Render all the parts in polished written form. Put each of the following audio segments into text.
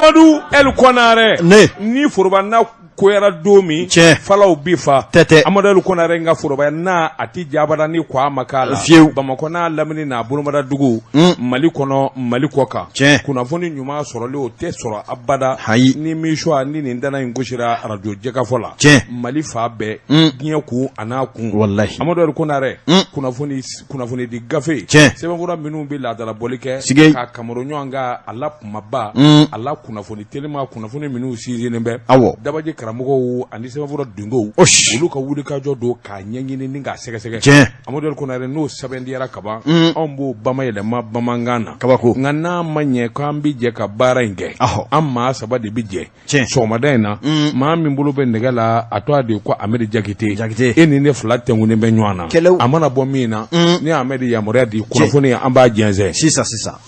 Amadu El Konare ni foroba na koyara domi falaw bifa Amadu El Konare nga foroba na ati jabara ni kwa makala Bamako na lamini na bulumada dugu Mali kono Mali koka kuna foni nyuma sorole o te soro abada ni mishwa ni ndana ngoshira radio jeka fola Mali fa be nyeku anaku wallahi Amadu El Konare kuna foni di gafe sebe fura minu bi la dala bolike ka Cameroon anga ala maba ala kuna foni telema kuna foni minu siri nembe dabaje karamogo andi sebe fura dungo ulu ka wudi ka jodo ka nyanyini ninga sege Amadu El Konare no sabendi yara kaba ombo bama yele ma bamangana kabako ngana manye kambi je ka barange amma sabade bije so madena ma mi mbulu be ndegala atwa de ko amedi jakite eni ne flat ngune be nywana amana bomina ni amedi ya moradi kuna foni amba jenze sisa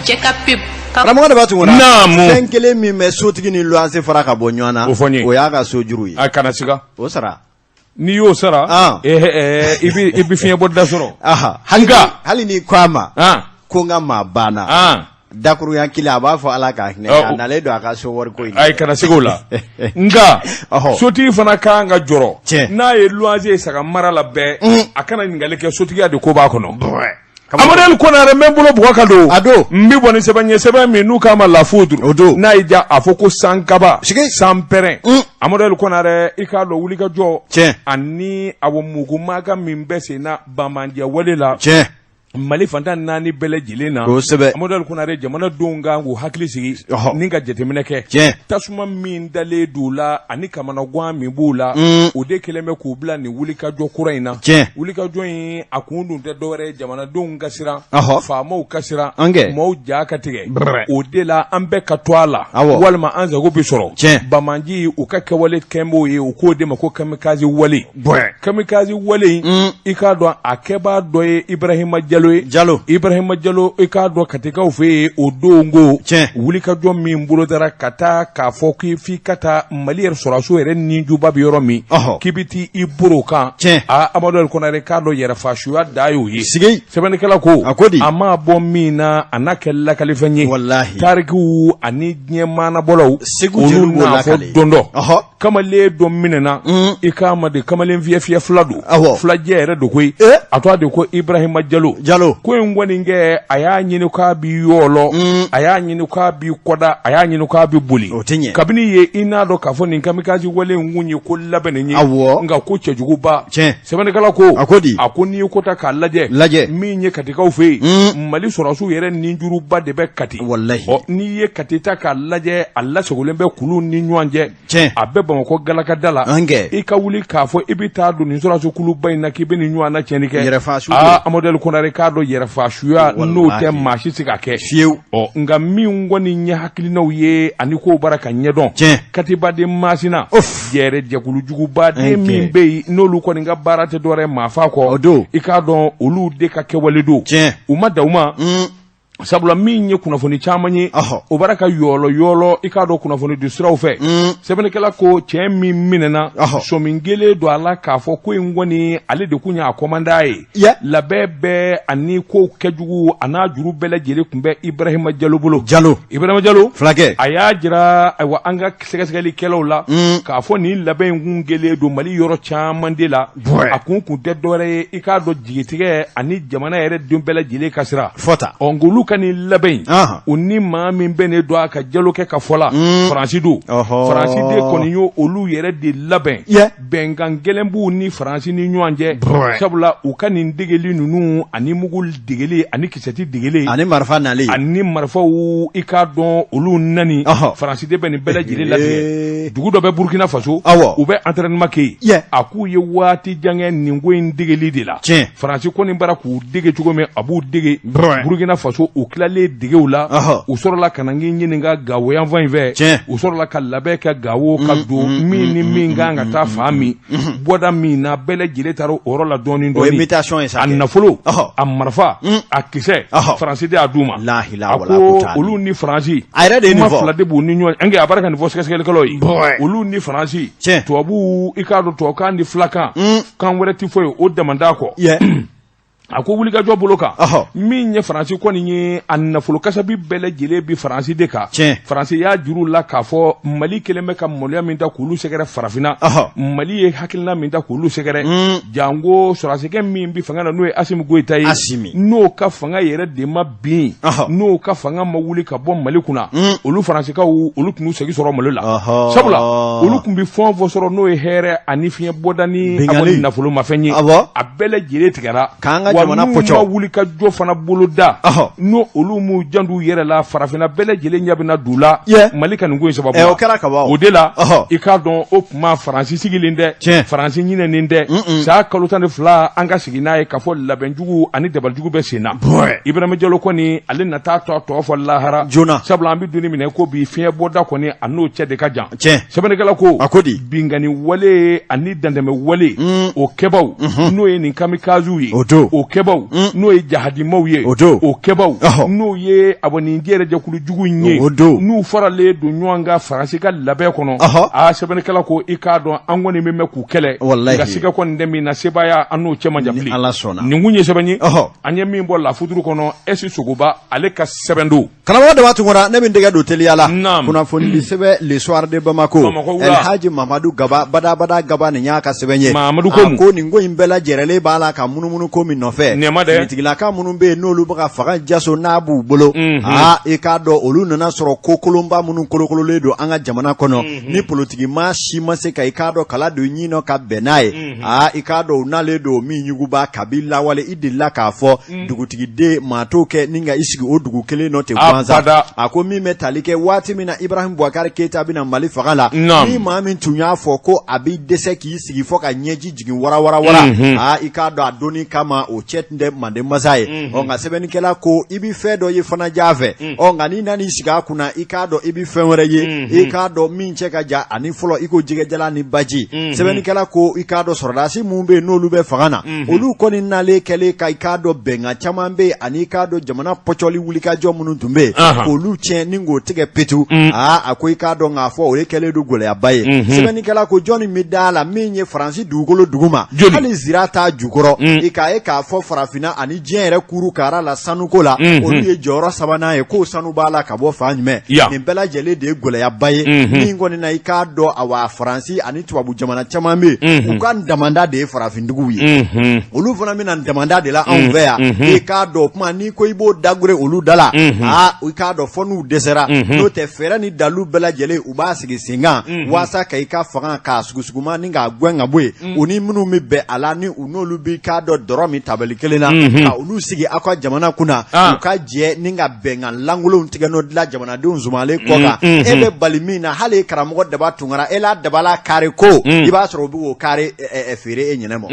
Jeka pip Ramon de Batuna namu senkele mi me sotigi ni luanse faraka bonywana o yaga sojuru yi akana siga o sara ni yo sara ibi fiye bodda soro hali ni kwama konga mabana dakuru yankili abafo alaka na ledo aka so wor ko ay kana sigola nga soti fana ka nga joro na ye luanse saka marala be akana ngale ke soti ya de ko ba kono Amadu El Konare membulo bwakado ado mbi boni seba mi nuka ma la foudre na ija afoko sankaba sampere Amadu El Konare ikalo wulika jo ani awo mugumaga mimbese na bamandia walela Mali fanta nani bele jilena Amadu El Konare jamana donga ngu hakili sigi ninga jetemineke tasuma min dale dula ani kamana gwa mi bula ode keleme kubla ni wulika jo kuraina wulika jo yin akundu de dore jamana donga sira fama ukasira mo jaka tige ode la ambe katwala walma anza go bisoro bamanji ukake wale kembo ye ukode mako kamikazi wale ikado akeba doye Ibrahima Ibrahima Jallo ikado katika ufe odongo wulika jo mimbulo dara kata ka foki fi kata Mali soraso ere ninju babiyoro mi kibiti iburuka Amadu El Konare kado yera fashuwa dayo yi sebene kala ko ama bomina anakella kalifanye tariku ani nyemana bolo olu na fo dondo kama le dominena ikama de kama le via fladu fladje ere do koy atwa de ko Ibrahima Jallo ko ngwani nge aya nyini ka bi yolo aya nyini ka bi koda aya nyini ka bi buli kabini ye ina do ka fo nin kamikazi wale ngunyi ko labene nyi nga ko chejugu ba sebane kala ko akoni ko ta ka laje mi nye katika ufe Mali sorasu yere ninjuru ba de be kati wallahi ni ye katita ka laje Allah sogulembe kulu ni nyanje abe ba ko galaka dala ika wuli ka fo ibita do ni sorasu kulu bayna ki be ni nywana chenike Amadu El Konare kado yera fashuya no te mashi sika ke nga mi ngoni nya hakilina uye ani ko baraka nyedon katiba de masina yere jekulu jugu ba de mi be no lu ko nga barate dore mafa ko ikado olu de ka ke waledo umada sabula minye kuna foni chamanye obaraka yolo ikado kuna foni disraw fe sebene kala ko chemi minena so mingele do ala ka fo ko ngoni ale de kunya akomandae la bebe ani ko kejugu ana juru bele jere kumbe Ibrahima Jallo flake aya jira wa anga segasgali kelola ka fo ni labe ngungele do Mali yoro chamandela akunku de dore ikado jigitige ani jamana ere dumbele jele kasira fota ongulu kani laben uni ma min bene do aka Jallo ke ka fola Franci de koninyo olu yere de laben bengan gelembu ni Franci ni nyanje sabula ukani digeli nunu ani mugul digeli ani kisati digeli ani marfa nali ani marfa u ikadon olu nani Franci de bene bela jile labe dugu do be Burkina Faso u be entraînement ke aku ye wati jange ningo digeli de la Franci koni bara ku dige tugo me abu dige Burkina Faso uklale digewula usorola kanangi nyininga gawo yan van ve usorola kalabe ka gawo ka do mini minga ngata fami boda mina bele jile taro orola doni imitation esa annafolo amarfa akise français de aduma la ilaha wala quwwata olu ni français ayra de niveau fla de bu ni nyo nge abaraka ni voske skele koloyi olu ni français to abu ikado to kan di flaka kan wele ti foyo o demanda ko a ko wulikajɔ bolo kan min ye Faransi kɔni ye a nafolo kasabi bɛɛ lajɛlen bi Faransi de kan Faransi y'a juru la k'a fɔ Mali kelen bɛ ka maloya min ta k'olu sɛgɛrɛ farafinna Mali ye hakilina min ta k'olu sɛgɛrɛ jango sɔrɔsikɛ min bi fanga na n'o ye Asimi Goyita ye n'o ka fanga yɛrɛ de ma bin n'o ka fanga ma wuli ka bɔ Mali kunna olu Faransikaw olu tun segi sɔrɔ Mali la sabula olu tun bi fɛn fɔ sɔrɔ n'o ye hɛrɛ ani fiɲɛ bɔda ni nafolo mafɛn ye a bɛɛ lajɛlen tigɛra wa n'u ma wuli ka jɔ fana boloda n'o olu m'u jandu yɛrɛ la farafinna bɛɛ lajɛlen ɲɛ bɛna d'u la Mali ka nin ko in sababu la o de la i k'a dɔn o tuma Faransi sigilen dɛ Faransi ɲinɛnen dɛ saa kalo 12 an ka sigi n'a ye k'a fɔ labɛnjugu ani dabalijugu bɛ sen na Ibrahima Diallo kɔni ale nata tɔ fɔ lahara sabula an bɛ donni minɛ ko bi fiɲɛ bɔda kɔni a n'o cɛ de ka jan sɛbɛnnikɛla ko bingani wale ani dandɛmɛ wale o kɛbaw n'o ye nin kamikaziw ye o kɛbaw n'o ye jahadimaw ye o kɛbaw n'o ye abɔninji yɛrɛ jɛkulujugu ye n'u faralen don ɲɔgɔn kan Faransi ka labɛn kɔnɔ sɛbɛnnikɛla ko i k'a dɔn an kɔni bɛ mɛn k'u kɛlɛ nka siga kɔni tɛ min na sebaya an n'o cɛ man jan bilen nin kun ye sɛbɛn ye an ye min bɔ lafuturu kɔnɔ Esi Sogoba ale ka sɛbɛn don karamɔgɔ Daba Tunkara ne bɛ dɛgɛ don teliya la kunnafoni di sɛbɛn l'histoire de Bamako El Hadji Mamadou Gaba badabada Gaba nin y'a ka sɛbɛn ye ko nin ko in bɛɛ lajɛlen b'a la ka munumunu ko min nɔfɛ tigilaka minnu bɛ yen n'olu bɛ ka fanga jaso n'a b'u bolo i k'a dɔn olu nana sɔrɔ ko kolonba minnu kolokololen don an ka jamana kɔnɔ ni politiki maa si ma se ka i k'a dɔn kala don ɲinɔ ka bɛn n'a ye i k'a dɔn u n'ale don min yuguba kabi lawale i delila k'a fɔ dugutigiden maa t'o kɛ ni ka i sigi o dugu kelen nɔ ten gansan a ko min bɛ tali kɛ waati min na Ibrahim Boubacar Keita bɛna Mali faga la ni maa min tun y'a fɔ ko a b'i dɛsɛ k'i sigi fɔ ka ɲɛji jigin wara i k'a dɔn a donni kama o cɛ tun tɛ manden masa ye nka sɛbɛnnikɛla ko i bɛ fɛn dɔ ye fana ja fɛ nka n'i nan'i sigi a kunna i k'a dɔn i bɛ fɛn wɛrɛ ye i k'a dɔn min cɛ ka jan ani fɔlɔ i ko jɛgɛjalan ni baji sɛbɛnnikɛla ko i k'a dɔn sɔrɔdasi minnu bɛ yen n'olu bɛ fanga na olu kɔni nalen kɛlen ka i k'a dɔn bɛnkan caman bɛ yen ani i k'a dɔn jamana pɔcɔli wulikajɔ minnu tun bɛ yen k'olu tiɲɛ ni k'o tigɛ petu a ko i k'a dɔn k'a fɔ o de kɛlen don gɛlɛyaba ye sɛbɛnnikɛla ko jɔnni bɛ da la min ye Faransi dugukolo duguma hali zira t'a jukɔrɔ i k'a ye k'a fɔ farafinna ani diɲɛ yɛrɛ kuru kara la sanuko la olu ye jɔyɔrɔ sabanan ye k'o sanu b'a la ka bɔ fan jumɛn nin bɛɛ lajɛlen de ye gɛlɛyaba ye min kɔni na i k'a dɔn awa Faransi ani tubabu jamana caman bɛ yen u ka damanda de ye farafintigiw ye olu fana bɛna damanda de la anw fɛ yan i k'a dɔn o kuma n'i ko i b'o dagure olu da la i k'a dɔn fɔ n'u dɛsɛra n'o tɛ fɛɛrɛ ni dalu bɛɛ lajɛlen u b'a sigi sen kan walasa ka i ka fanga k'a sugusuguma ni k'a gɛn ka bɔ yen u ni minnu bɛ bɛn a la ni u n'olu b'i k'a dɔn dɔrɔn min tabali kelen na ka olu sigi aw ka jamana kunna u ka jɛ ni ka bɛnkan lankolonw tigɛ n'o dilan jamanadenw zumalen kɔ kan e bɛ bali min na hali karamɔgɔ Daba Tunkara e la dabala kari ko i b'a sɔrɔ u bɛ k'o kari feere e ɲɛnɛ ma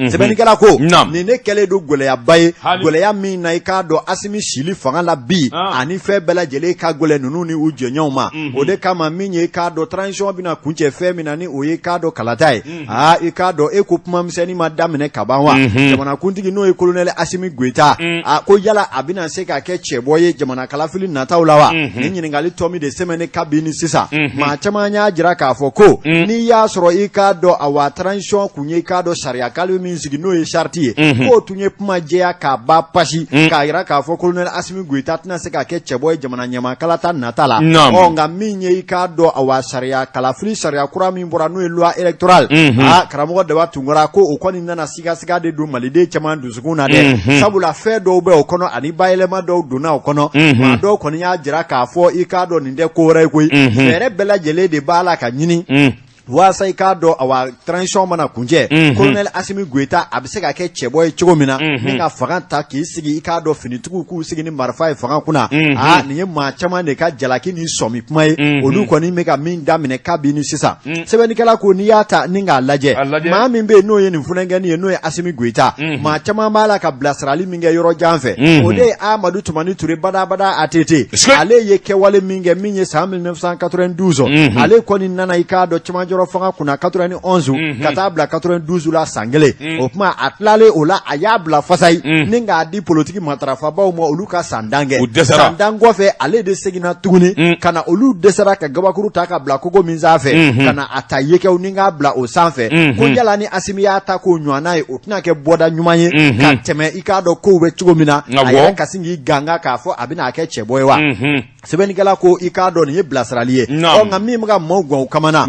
sɛbɛnnikɛla ko nin ne kɛlen don gɛlɛyaba ye gɛlɛya min na i k'a dɔn Asimi sili fanga la bi ani fɛn bɛɛ lajɛlen ka gɛlɛn ninnu ni u jɛɲɔgɔnw ma o de kama min ye i k'a dɔn transition bɛna kuncɛ fɛn min na ni o ye k'a dɔn kalata ye i k'a dɔn e ko kuma misɛnnin ma daminɛ ka ban wa jamanakuntigi n'o ye colonel Asimi Goyita ko yala a bɛna se ka kɛ cɛbɔ ye jamana kalafili nataw la wa ni ɲininkali tɔ min de sɛmɛnni ka bin ni sisan maa caman y'a jira k'a fɔ ko n'i y'a sɔrɔ i k'a dɔn awa transition kun ye i k'a dɔn sariya kalbi min sigi n'o ye sariti ye k'o tun ye kuma jɛya k'a ba pasi k'a jira k'a fɔ colonel Asimi Goyita tɛna se ka kɛ cɛbɔ ye jamana ɲamakalata nata la nka min ye i k'a dɔn awa sariya kalafili sariya kura min bɔra n'o ye loi électorale karamɔgɔ Daba Tunkara ko o kɔni nana sigasiga de don maliden caman dusukun na dɛ sabula fɛn dɔw bɛ o kɔnɔ ani bayɛlɛma dɔw donna o kɔnɔ maa dɔw kɔni y'a jira k'a fɔ i k'a dɔn nin tɛ ko wɛrɛ ye koyi fɛɛrɛ bɛɛ lajɛlen de b'a la ka ɲini walasa i k'a dɔn awa transition mana kuncɛ colonel Asimi Goyita a bɛ se ka kɛ cɛbɔ ye cogo min na ni ka fanga ta k'i sigi i k'a dɔn finitigiw k'u sigi ni marifa ye fanga kunna nin ye maa caman de ka jalaki ni sɔmi kuma ye olu kɔni bɛ ka min daminɛ kabi ni sisan sɛbɛnnikɛla ko n'i y'a ta ni k'a lajɛ maa min bɛ yen n'o ye nin funankɛni ye n'o ye Asimi Goyita maa caman b'a la ka bilasirali min kɛ yɔrɔ jan fɛ o de ye Amadou Tumani Ture badabada ATT ale ye kɛwale min kɛ min ye san 1992 ale kɔni nana i k'a dɔn cɛmanjɔ yɔrɔ fanga kunna 91 ka taa bila 92 la san kelen o kuma a tilalen o la a y'a bila fasayi ni k'a di politique matarafabaw ma olu ka san dan kɛ san dan kɔfɛ ale de seginna tuguni ka na olu dɛsɛra ka gabakuru ta ka bila kogo min sanfɛ ka na a ta yekɛw ni k'a bila o sanfɛ ko yala ni Asimi y'a ta k'o ɲɔgɔnna ye o tɛna kɛ bɔda ɲuman ye ka tɛmɛ i k'a dɔn kow bɛ cogo min na a yɛrɛ ka sin k'i ganga k'a fɔ a bɛna kɛ cɛbɔ ye wa sɛbɛnnikɛla ko i k'a dɔn nin ye bilasirali ye nka min bɛ ka maaw gan o kama na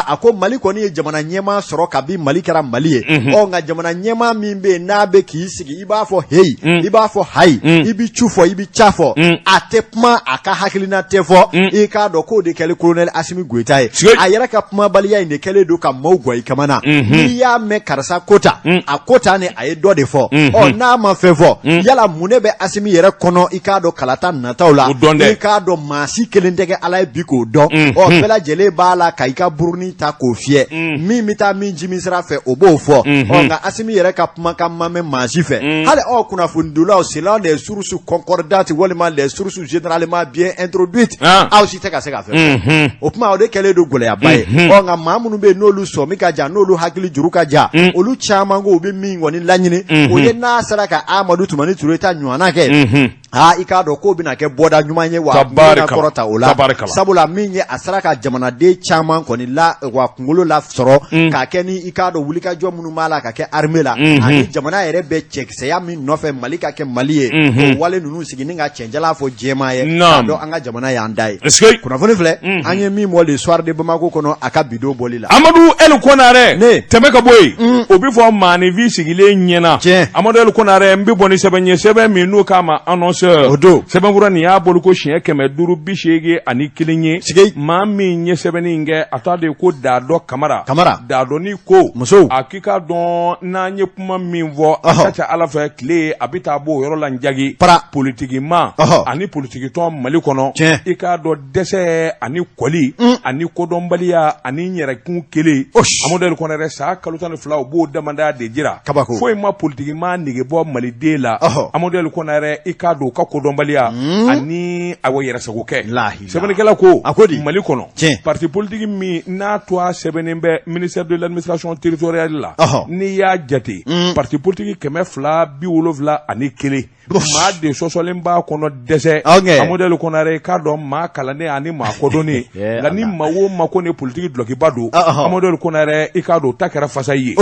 a ko Mali kɔni ye jamana ɲɛmaa sɔrɔ kabi Mali kɛra Mali ye nka jamana ɲɛmaa min bɛ yen n'a bɛ k'i sigi i b'a fɔ heyi i b'a fɔ hayi i bɛ cu fɔ i bɛ ca fɔ a tɛ kuma a ka hakilina tɛ fɔ i k'a dɔn k'o de kɛlen colonel Asimi Goyita ye a yɛrɛ ka kumabaliya in de kɛlen don ka maaw gan i kama na n'i y'a mɛn karisa kota a kota ni a ye dɔ de fɔ n'a ma fɛn fɔ yala mun de bɛ Asimi yɛrɛ kɔnɔ i k'a dɔn kalata nataw la i k'a dɔn maa si kelen tɛ kɛ Ala ye bi k'o dɔn bɛɛ lajɛlen b'a la ka i ka buruni ta k'o fiyɛ min bɛ taa min ji min sira fɛ o b'o fɔ nka Asimi yɛrɛ ka kumakan ma mɛn maa si fɛ hali kunnafonidolaw selon les sources concordantes walima les sources généralement bien introduites aw si tɛ ka se ka fɛn o kuma o de kɛlen don gɛlɛyaba ye nka maa minnu bɛ yen n'olu sɔmi ka jan n'olu hakili juru ka jan olu caman ko u bɛ min kɔni laɲini o ye n'a sera ka Amadu Tumani Ture ta ɲɔgɔnna kɛ i k'a dɔn k'o bɛna kɛ bɔda ɲuman ye wa bɛna kɔrɔta o la sabula min ye a sera ka jamanaden caman kɔni la wa kunkolo la sɔrɔ k'a kɛ ni i k'a dɔn wulikajɔ minnu b'a la ka kɛ armée la ani jamana yɛrɛ bɛ cɛkisɛya min nɔfɛ Mali ka kɛ Mali ye o wale ninnu sigi ni ka cɛnjala fɔ jɛma ye k'a dɔn an ka jamana y'an da ye kunnafoni filɛ an ye min bɔ le soir de Bamako kɔnɔ a ka bidon bɔli la Amadu El Konaré tɛmɛ ka bɔ yen o bɛ fɔ maanifi sigilen ɲɛna Amadu El Konaré n bɛ bɔ ni sɛbɛn ye sɛbɛn min n'o k'a ma annonce o don sɛbɛnfura nin y'a bolo ko siɲɛ 581 ye maa min ye sɛbɛnni in kɛ a t'a de ko Dadɔ Kamara Dadɔni ko muso a k'i ka dɔn n'an ye kuma min fɔ a ka ca Ala fɛ tile a bɛ taa bɔ o yɔrɔ la njagi politiki ma ani politiki tɔn Mali kɔnɔ i k'a dɔn dɛsɛ ani kɔli ani kodɔnbaliya ani yɛrɛkun kelen Amadu El Konaré sa kalo 12 o b'o damanda de jira foyi ma politiki ma nege bɔ Maliden la Amadu El Konaré i k'a dɔn ka kodɔnbaliya ani awo yɛrɛsago kɛ sɛbɛnnikɛla ko Mali kɔnɔ parti politique min n'a to a sɛbɛnnen bɛ ministère de l'administration territoriale la n'i y'a jate parti politique 271 maa de sɔsɔlen b'a kɔnɔ dɛsɛ Amadu El Konaré k'a dɔn maa kalannen ani maa kɔdɔnnen nka ni maa o maa ko ni politique dulɔkiba don Amadu El Konaré i k'a dɔn ta kɛra fasa i ye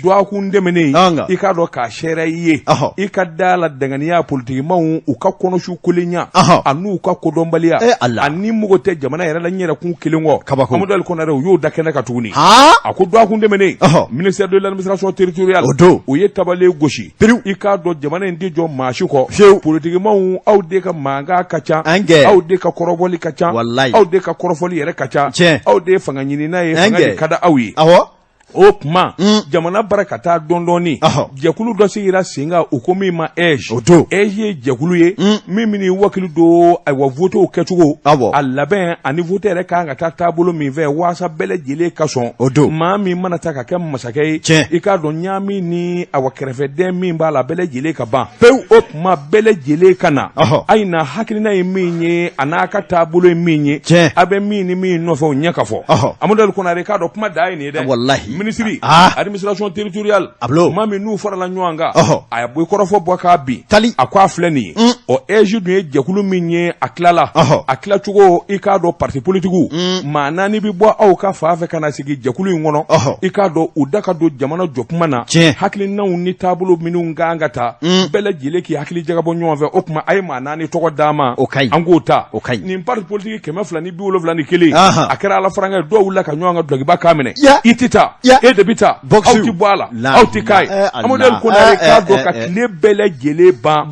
duwakun dɛmɛnen i k'a dɔn k'a sɛrɛ i ye i ka da la danganiya politikimaw u ka kɔnɔsu kolenya an'u ka kodɔnbaliya ani mɔgɔ tɛ jamana yɛrɛ la ɲɛrɛkun kelen kɔ Amadu El Konaré u y'o da kɛnɛ kan tuguni a ko duwakun dɛmɛnen ministère de l'administration territoriale o ye tabale gosi i k'a dɔn jamana in tɛ jɔ maa si kɔ politikimaw aw de ka mankan ka ca aw de ka kɔrɔbɔli ka ca aw de ka kɔrɔfɔli yɛrɛ ka ca aw de fanga ɲinina ye fanga de ka di aw ye o kuma jamana bara ka taa dɔndɔni jɛkulu dɔ sigira sen kan u ko min ma EJ ye jɛkulu ye min bɛ n'i wakili don ayiwa votew kɛcogo a labɛn ani vote yɛrɛ kan ka taa taabolo min fɛ waasa bɛɛ lajɛlen ka sɔn maa min mana taa ka kɛ masakɛ ye i k'a dɔn ɲaami ni awa kɛrɛfɛden min b'a la bɛɛ lajɛlen ka ban pewu o kuma bɛɛ lajɛlen ka na a ye na hakilina ye min ye a n'a ka taabolo ye min ye a bɛ min ni min nɔfɛ o ɲɛ ka fɔ Amadu El Konaré k'a dɔn kuma da ye nin ye dɛ ministre administration territoriale maa min n'u farala ɲɔgɔn kan a ye kɔrɔfɔ bɔ k'a bin a ko a filɛ nin ye o EJ dun ye jɛkulu min ye a tilala a tilacogo i k'a dɔn parti politigiw maa naani bɛ bɔ aw ka fan fɛ ka na sigi jɛkulu in kɔnɔ i k'a dɔn u da ka don jamana jɔ kuma na hakilinaw ni taabolo minnu kan ka ta bɛɛ lajɛlen k'i hakili jagabɔ ɲɔgɔn fɛ o tuma a ye maa naani tɔgɔ d'a ma an k'o ta nin parti politique 271 a kɛra Ala farankɛ dɔw wulila ka ɲɔgɔn ka dɔkiba kan minɛ i tɛ taa e de bɛ taa aw tɛ bɔ a la aw tɛ k'a ye Amadu El Konaré k'a dɔn ka tile bɛɛ lajɛlen ban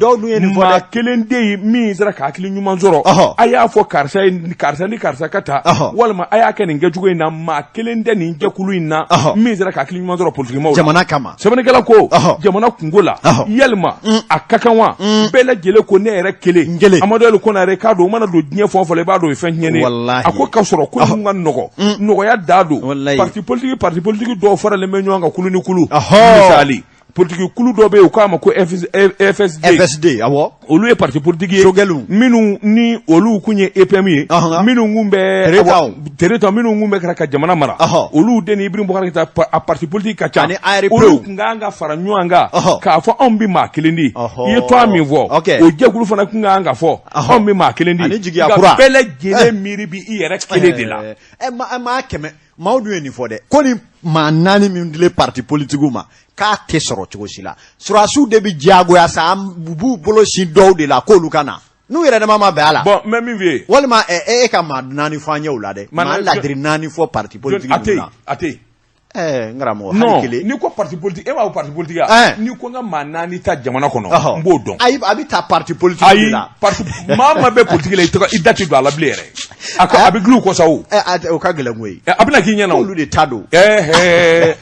maa kelen de ye min sera ka hakili ɲuman sɔrɔ a y'a fɔ karisa ni karisa ka taa walima a y'a kɛ nin kɛcogo in na maa kelen tɛ nin jɛkulu in na min sera ka hakili ɲuman sɔrɔ politikimaw la jamana kama sɛbɛnnikɛla ko jamana kungo la yalima a ka kan wa bɛɛ lajɛlen ko ne yɛrɛ kelen Amadu El Konaré k'a dɔn o mana don diɲɛ fɛn o fɛn i b'a dɔn o ye fɛn tiɲɛnen a ko ka sɔrɔ ko ninnu ka nɔgɔ nɔgɔya da don parti politique dɔw faralen bɛ ɲɔgɔn kan kulu ni kulu misali politique kulu dɔ bɛ yen u k'a ma ko FSD awɔ olu ye parti politique ye minnu ni olu kun ye EPM ye minnu kun bɛ territoire minnu kun bɛ kɛra ka jamana mara olu de ni Ibrahim Boubacar Keïta a parti politique ka ca olu kun kan ka fara ɲɔgɔn kan k'a fɔ anw bɛ maa kelen di i ye tɔgɔ min fɔ o jɛkulu fana kun kan ka fɔ anw bɛ maa kelen di nka bɛɛ lajɛlen miiri bi i yɛrɛ kelen de la maa kɛmɛ maaw dun ye nin fɔ dɛ ko ni maa 4 min dilen parti politique ma k'a tɛ sɔrɔ cogo si la surasiw de bi diyagoya sa b'u bolo si dɔw de la k'olu ka na n'u yɛrɛ dama ma bɛn a la bon mais min f'i ye walima e ka maa 4 fɔ an ye o la dɛ maa ladiri 4 fɔ parti politique ninnu na a tɛ n karamɔgɔ hali kelen ni ko parti politique e b'a fɔ parti politique ya ni ko n ka maa 4 ta jamana kɔnɔ n b'o dɔn ayi a bɛ taa parti politique de la maa bɛ politique la i da tɛ don a la bilen yɛrɛ a bɛ gil'u kɔ sa o o ka gɛlɛn koyi a bɛna k'i ɲɛna o olu de ta don n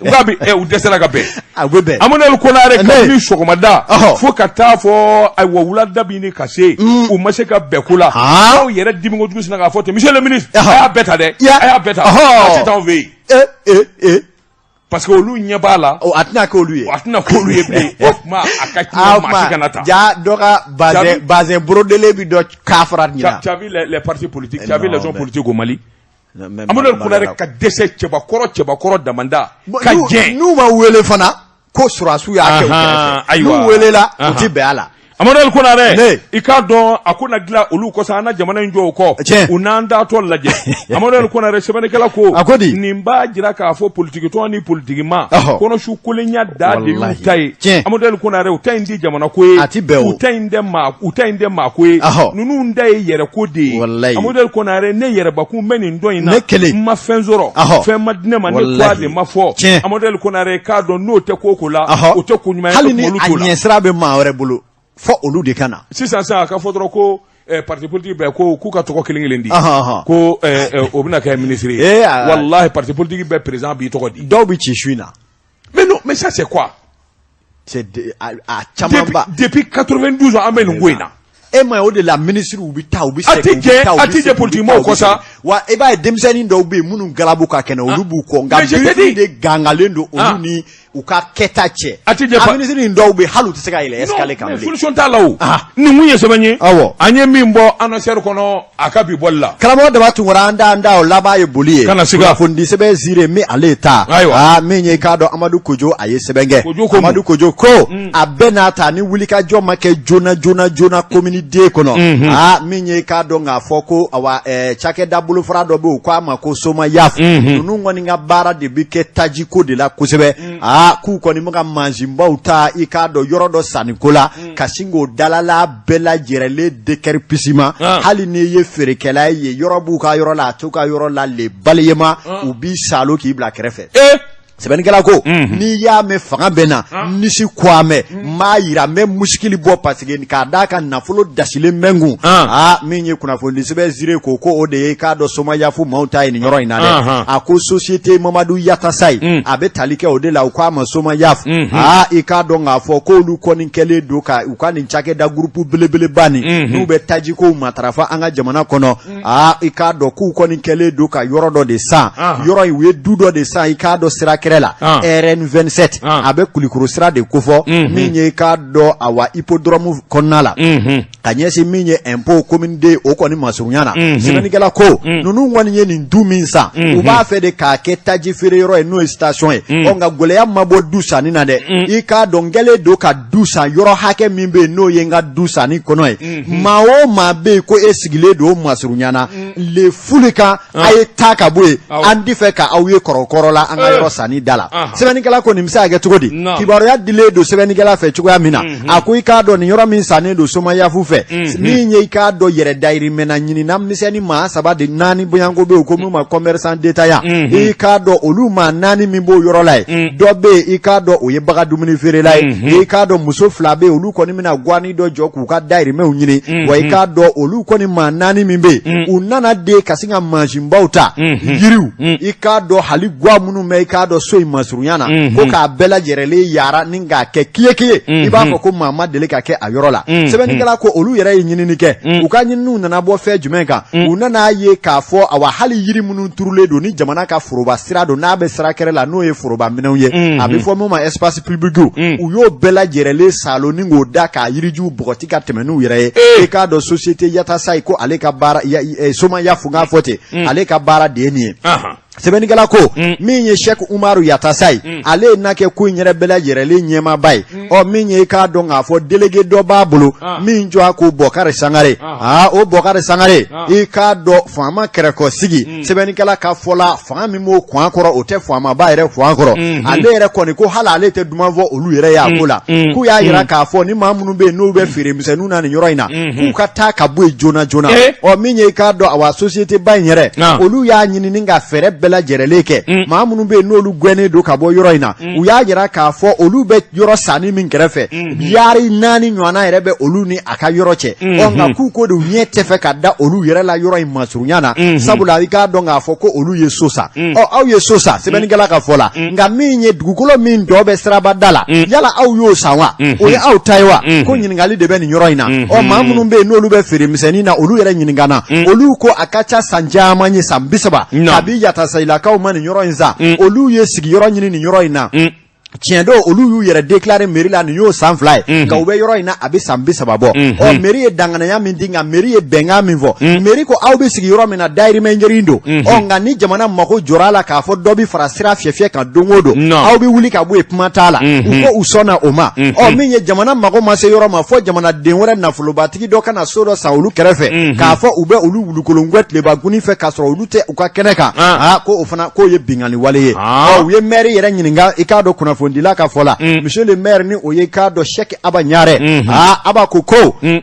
k'a bɛ u dɛsɛra ka bɛn a bɛ bɛn Emmanuel Konare kabini sɔgɔmada fo ka taa fɔ ayiwa wulada bi ni ka se u ma se ka bɛn ko la aw yɛrɛ dimi kojugu sinna k'a fɔ ten monsieur le ministre a y'a bɛɛ ta dɛ a y'a bɛɛ ta a tɛ t'anw fɛ yen parce que olu ɲɛ b'a la a tɛna k'olu ye a tɛna k'olu ye bilen o tuma a ka tiɲɛ maa si kana ta ja dɔ ka bazin brodele bi dɔ k'a fara ɲina tu as vu les partis politiques tu as vu les hommes politiques au Mali Emmanuel Konare ka dɛsɛ cɛbakɔrɔ damanda ka jɛn n'u ma wele fana ko surasiw y'a kɛ u kɛrɛfɛ n'u welela u ti bɛn a la Emmanuel Konare i k'a dɔn a ko na dilan olu kɔsɔn an na jamana in jɔ o kɔ u n'an datɔ lajɛ Emmanuel Konare sɛbɛnnikɛla ko nin b'a jira k'a fɔ politique tɔn ni politique ma kɔnɔsu kolenya da de y'u ta ye Emmanuel Konare u ta in di jamana ko ye u ta in tɛ maa ko ye ninnu da ye yɛrɛ ko de ye Emmanuel Konare ne yɛrɛbakun bɛ nin dɔn in na n ma fɛn sɔrɔ fɛn ma di ne ma ne k'a de ma fɔ Emmanuel Konare k'a dɔn n'o tɛ ko la o tɛ ko ɲuman ye hali ni a ɲɛsira bɛ maa wɛrɛ bolo fɔ olu de ka na sisan a ka fɔ dɔrɔn ko parti politique bɛɛ ko k'u ka tɔgɔ kelen di ko o bɛna kɛ ministre ye walahi parti politique bɛɛ président b'i tɔgɔ di dɔw bɛ ci su in na mais ça c'est quoi c'est a caman ba depuis 92 ans an bɛ nin ko in na e ma o de la ministre u bɛ taa u bɛ segin a ti jɛ politique mɔgɔw kɔ sa wa e b'a ye denmisɛnnin dɔw bɛ yen minnu galabu ka kɛnɛ olu b'u kɔ nka ministre de gangalen don olu ni u ka kɛta cɛ a ministre in dɔw bɛ hali u tɛ se ka yɛlɛ escalier kan bilen solution t'a la o nin mun ye sɛbɛn ye awɔ an ye min bɔ annonceur kɔnɔ a ka bi bɔli la karamɔgɔ dama tunkara an da o laban ye boli ye kunnafoni sɛbɛn zire min ale ta min ye k'a dɔn Amadu Kojo a ye sɛbɛn kɛ Amadu Kojo ko a bɛɛ n'a ta ni wulikajɔ ma kɛ joona commune D kɔnɔ min ye k'a dɔn k'a fɔ ko awa cakɛda bolofara dɔ bɛ yen u k'a ma ko Soma Yaf ninnu kɔni ka baara de bɛ kɛ tajiko de la kosɛbɛ k'u kɔni bɛ ka mansinbaw ta i k'a dɔn yɔrɔ dɔ sanniko la ka sin k'o dalala bɛɛ lajɛrɛlen décrépissement hali n'i ye feerekɛla ye yɔrɔ b'u ka yɔrɔ la a t'u ka yɔrɔ la le balayement u b'i salo k'i bila kɛrɛfɛ sɛbɛnnikɛla ko n'i y'a mɛn fanga bɛ na nisi ko a mɛn m'a yira n bɛ musikili bɔ parce que k'a d'a ka nafolo dasilen bɛ n kun min ye kunnafoni sɛbɛn zire ko o de ye k'a dɔn Soma Yafu maaw ta ye nin yɔrɔ in na dɛ a ko société Mamadu Yatasayi a bɛ tali kɛ o de la u k'a ma Soma Yafu i k'a dɔn k'a fɔ k'olu kɔni kɛlen don ka u ka nin cakɛda groupe belebeleba nin n'u bɛ tajikow matarafa an ka jamana kɔnɔ i k'a dɔn k'u kɔni kɛlen don ka yɔrɔ dɔ de san yɔrɔ in u ye du dɔ de san i k'a dɔn sira kɛrɛ la RN 27 a bɛ Kulikoro sira de kofɔ min ye k'a dɔn awa hippodrome kɔnɔna la ka ɲɛsin min ye impôt commune D o kɔni masurunya na sɛbɛnnikɛla ko ninnu kɔni ye nin du min san u b'a fɛ de k'a kɛ taji feere yɔrɔ ye n'o ye station ye nka gɛlɛya ma bɔ du sanni na dɛ i k'a dɔn kɛlen don ka du san yɔrɔ hakɛ min bɛ yen n'o ye n ka du sanni kɔnɔ ye maa o maa bɛ yen ko e sigilen don o masurunya na le fuli kan a ye taa ka bɔ yen an tɛ fɛ ka aw ye kɔrɔkɔrɔ la an ka yɔrɔ sanni da la sɛbɛnnikɛla ko nin bɛ se ka kɛ cogo di kibaruya dilen don sɛbɛnnikɛla fɛ cogoya min na a ko i k'a dɔn nin yɔrɔ min sannen don Soma Yafu fɛ min ye i k'a dɔn yɛrɛ dayirimɛna ɲinina misɛnnin maa 3 de 4 boyanko bɛ yen ko min ma commerçant détaillant i k'a dɔn olu maa 4 min b'o yɔrɔ la ye dɔ bɛ yen i k'a dɔn o ye bagan dumuni feerela ye i k'a dɔn muso 2 bɛ yen olu kɔni bɛna guwani dɔ jɔ k'u ka dayirimɛw ɲini wa i k'a dɔn olu kɔni maa 4 min bɛ yen u nana de ka sin ka mansinbaw ta yiriw i k'a dɔn hali guwa minnu bɛ i k'a dɔn so in masurunyana ko ka bela jerele yara ninga ke kiye I b'a fɔ ko mama dele ka kɛ a yɔrɔ la sɛbɛnnikɛla ko olu yɛrɛ ye ɲinini kɛ u ka ɲininiw nana bɔ fɛn jumɛn kan u nana ye k'a fɔ awa hali yiri minnu turulen don ni jamana ka foroba sira don n'a bɛ sira kɛrɛ la n'o ye foroba minɛnw ye a bɛ fɔ min ma espace public u y'o bɛɛ lajɛrɛlen salo ni k'o da k'a yirijuw bɔgɔti ka tɛmɛ n'u yɛrɛ ye i k'a dɔn société Yatasai ko ale ka baara Soma Yafu k'a fɔ ten ale ka baara de ye nin ye sɛbɛnnikɛla ko min ye Sheikh Umaru Yatasai ale ye na kɛ ko in yɛrɛ bɛɛ lajɛrɛlen ɲɛmaaba ye min ye i k'a dɔn k'a fɔ délégué dɔ b'a bolo min jɔ a ko Bɔkari Sangare o Bɔkari Sangare i k'a dɔn faama kɛrɛkɔsigi sɛbɛnnikɛla ka fɔ la fanga min b'o kɔn a kɔrɔ o tɛ faamaba yɛrɛ fɔ a kɔrɔ ale yɛrɛ kɔni ko hali ale tɛ duman fɔ olu yɛrɛ y'a ko la k'u y'a yira k'a fɔ ni maa minnu bɛ yen n'u bɛ feere misɛnninw na nin yɔrɔ in na k'u ka taa ka bɔ yen joona joona min ye i k'a dɔn awa société ba in yɛrɛ olu y'a ɲinini ka fɛɛrɛ bɛɛ lajɛrɛlen kɛ maa minnu bɛ yen n'olu gɛnnen don ka bɔ yɔrɔ in na u y'a yira k'a fɔ olu bɛ yɔrɔ sanni min kɛrɛfɛ yari 4 ɲɔgɔnna yɛrɛ bɛ olu ni a ka yɔrɔ cɛ nka k'u ko de u ɲɛ tɛ fɛ ka da olu yɛrɛ la yɔrɔ in masurunya na sabula i k'a dɔn k'a fɔ ko olu ye so sa aw ye so sa sɛbɛnnikɛla ka fɔ la nka min ye dugukolo min dɔ bɛ siraba da la yala aw y'o san wa o ye aw ta ye wa ko ɲininkali de bɛ nin yɔrɔ in na maa minnu bɛ yen n'olu bɛ feere misɛnnin na olu yɛrɛ ɲininkana olu ko a ka ca san caman ye san 30 kabi Yatasailakaw ma nin yɔrɔ in sa olu ye sigiyɔrɔ ɲini nin yɔrɔ in na tiɲɛ don olu y'u yɛrɛ déclarer mairie la nin y'o san 2 ye nka u bɛ yɔrɔ in na a bɛ san 30 bɔ mairie ye danganaya min di nka mairie ye bɛnkan min fɔ mairie ko aw bɛ sigi yɔrɔ min na dayirimɛ ɲɛrin don nka ni jamana mako jɔra a la k'a fɔ dɔ bɛ fara sira fiyɛfiyɛ kan don o don aw bɛ wuli ka bɔ yen kuma t'a la u ko u sɔnna o ma min ye jamana mako ma se yɔrɔ ma fɔ jamanaden wɛrɛ nafolobatigi dɔ kana so dɔ san olu kɛrɛfɛ k'a fɔ u bɛ olu wulukolonguwɛ tilebaguni fɛ k'a sɔrɔ olu tɛ u ka kɛnɛ kan ko o fana k'o ye binkani wale ye u ye maire yɛrɛ ɲininka i k'a dɔn kunnafondila ka fɔ la monsieur le maire ni o ye k'a dɔn Cheikh Aba Ɲare Aba ko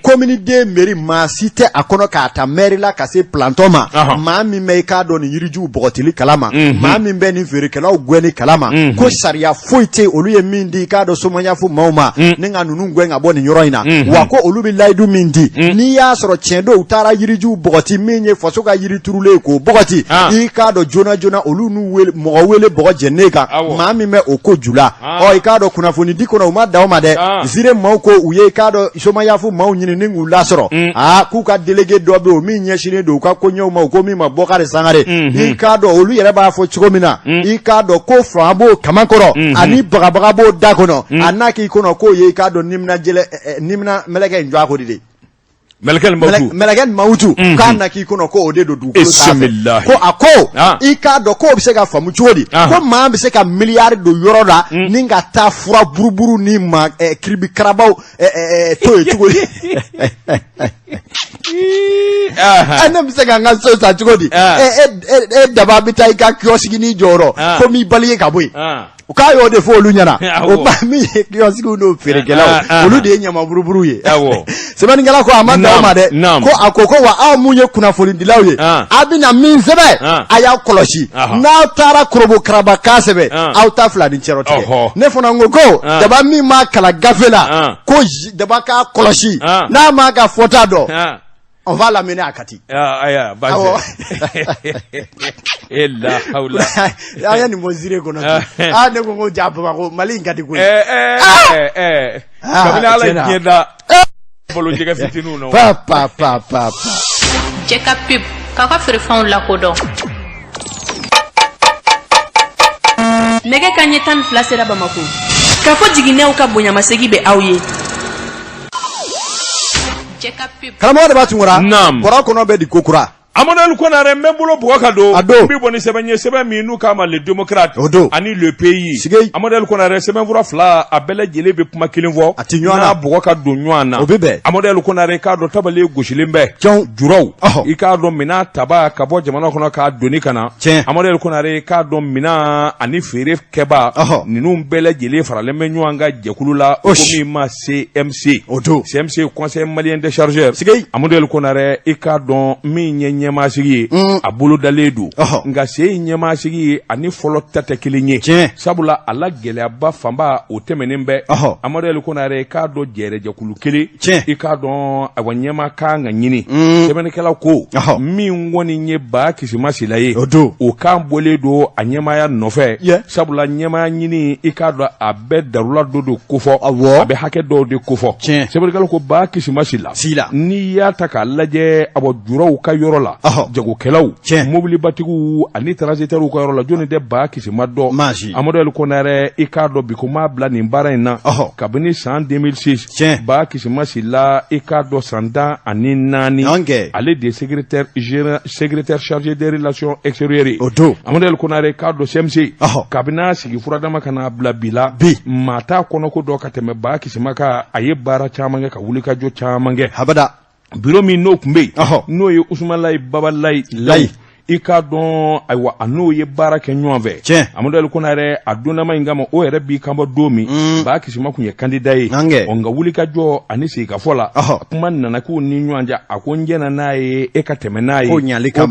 commune de mairie maa si tɛ a kɔnɔ k'a ta maire la ka se plantɔ ma maa min bɛ i k'a dɔn nin yirijuw bɔgɔtili kalama maa min bɛ nin feerekɛlaw gɛnni kalama ko sariya foyi tɛ olu ye min di i k'a dɔn Somaɲafu maaw ma ni ka ninnu gɛn ka bɔ nin yɔrɔ in na wa ko olu bɛ layidu min di n'i y'a sɔrɔ tiɲɛ don u taara yirijuw bɔgɔti min ye faso ka yiri turulen k'o bɔgɔti i k'a dɔn joona joona olu n'u wele mɔgɔ wele bɔgɔ jɛnnen kan maa min bɛ o ko ju la i k'a dɔn kunnafoni di kɔnɔ u ma da o ma dɛ Zire maaw ko u ye i k'a dɔn Somaɲafu maaw ɲini ni k'u lasɔrɔ k'u ka délégué dɔ bɛ o min ɲɛsinnen don u ka koɲɛw ma u ko min ma Bɔkari Sangare i k'a dɔn olu yɛrɛ b'a fɔ cogo min na i k'a dɔn ko fanga b'o kaman kɔrɔ ani bagabaga b'o da kɔnɔ a n'a k'i kɔnɔ k'o ye i k'a dɔn nimina mɛlɛkɛ in jɔ a ko de de Mɛlɛkɛ Mawutu k'a na k'i kɔnɔ ko o de don dugukolo sanfɛ ko a ko i k'a dɔn k'o bɛ se ka faamu cogo di ko maa bɛ se ka miliyari don yɔrɔ la ni ka taa fura buruburu ni kiribi karabaw to ye cogo di ne bɛ se ka n ka so san cogo di e daba bɛ taa i ka kiosque ni jɔyɔrɔ ko m'i bali ye ka bɔ yen u k'a y'o de fɔ olu ɲɛna o ba min ye kiosque n'o feerekɛlaw olu de ye ɲama buruburu ye sɛbɛnnikɛla ko a ma da o ma dɛ ko a ko wa aw mun ye kunnafonidilaw ye a bɛna min sɛbɛn a y'aw kɔlɔsi n'aw taara Korobo Karabakan sɛbɛn aw ta fila ni cɛrɔ tigɛ ne fana ko daba min m'a kalan gafe la ko daba k'a kɔlɔsi n'a m'a ka fɔta dɔn on va l'amener à Kati. Ya ni mozire kono. Ne ko jaba ko Mali ngati ko. Kabila ala nyeda. Bolo jega fitinu no. Pa. Jeka pip kaka frefon la kodon. Nege kanye tan place la Bamako. Ka fo jiginɛw ka bonyamasegi bɛ aw ye. Karamɔgɔ de b'a tungura kɔrɔ kɔnɔ bɛ di ko kura Amadou Konare n bɛ n bolo bɔgɔ ka don n bɛ bɔ ni sɛbɛn ye sɛbɛn min n'u k'a ma le démocrate ani le pays Amadou Konare sɛbɛnfura 2 a bɛɛ lajɛlen bɛ kuma kelen fɔ a tɛ ɲɔgɔn na n'a bɔgɔ ka don ɲɔgɔn na o bɛ bɛn Amadou Konare k'a dɔn tabale gosilen bɛ juraw i k'a dɔn minɛn taba ka bɔ jamana kɔnɔ k'a donni ka na Amadou Konare k'a dɔn minɛn ani feere kɛba ninnu bɛɛ lajɛlen faralen bɛ ɲɔgɔn ka jɛkulu la ko min ma CMC CMC conseil malien des chargeurs Amadou Konare i k'a dɔn min ye ɲɛmaasigi ye a bolo dalen don nka se ɲɛmaasigi ani fɔlɔ ta tɛ kelen ye sabula a la gɛlɛyaba fanba o tɛmɛnen bɛ Amadu Ali Konare k'a dɔn jɛrɛjɛkulu kelen i k'a dɔn a wa ɲɛma kan ka ɲini sɛbɛnnikɛlaw ko min kɔni ye ba Kisimasila ye o kan bɔlen don a ɲɛmaya nɔfɛ sabula ɲɛmaya ɲini i k'a dɔn a bɛ darula dɔ de kofɔ a bɛ hakɛ dɔw de kofɔ sɛbɛnnikɛlaw ko ba Kisimasila n'i y'a ta k'a lajɛ a bɔ juraw ka yɔrɔ la jagokɛlaw mobilibatigiw ani transitaires ka yɔrɔ la jɔnni tɛ ba Kisima dɔn Amadu Ali Konare i k'a dɔn bi ko m'a bila nin baara in na kabini san 2006 ba Kisimasila i k'a dɔn san 14 ale de secrétaire chargé des relations extérieures Amadu Ali Konare k'a dɔn CMC kabini sigi furadama ka n'a bila bi la maa t'a kɔnɔ ko dɔ ka tɛmɛ ba Kisima kan a ye baara caman kɛ ka wulikajɔ caman kɛ biro min n'o tun bɛ yen n'o ye Usumalayi Babalayi i k'a dɔn ayiwa a n'o ye baara kɛ ɲɔgɔn fɛ Amadu Ali Konare a donnama in kama o yɛrɛ b'i kanbɔ don min ba Kisima kun ye candidat ye nka wulikajɔ ani sigikafɔ la kuma nana k'u ni ɲɔgɔn cɛ a ko n jɛna n'a ye e ka tɛmɛ n'a ye o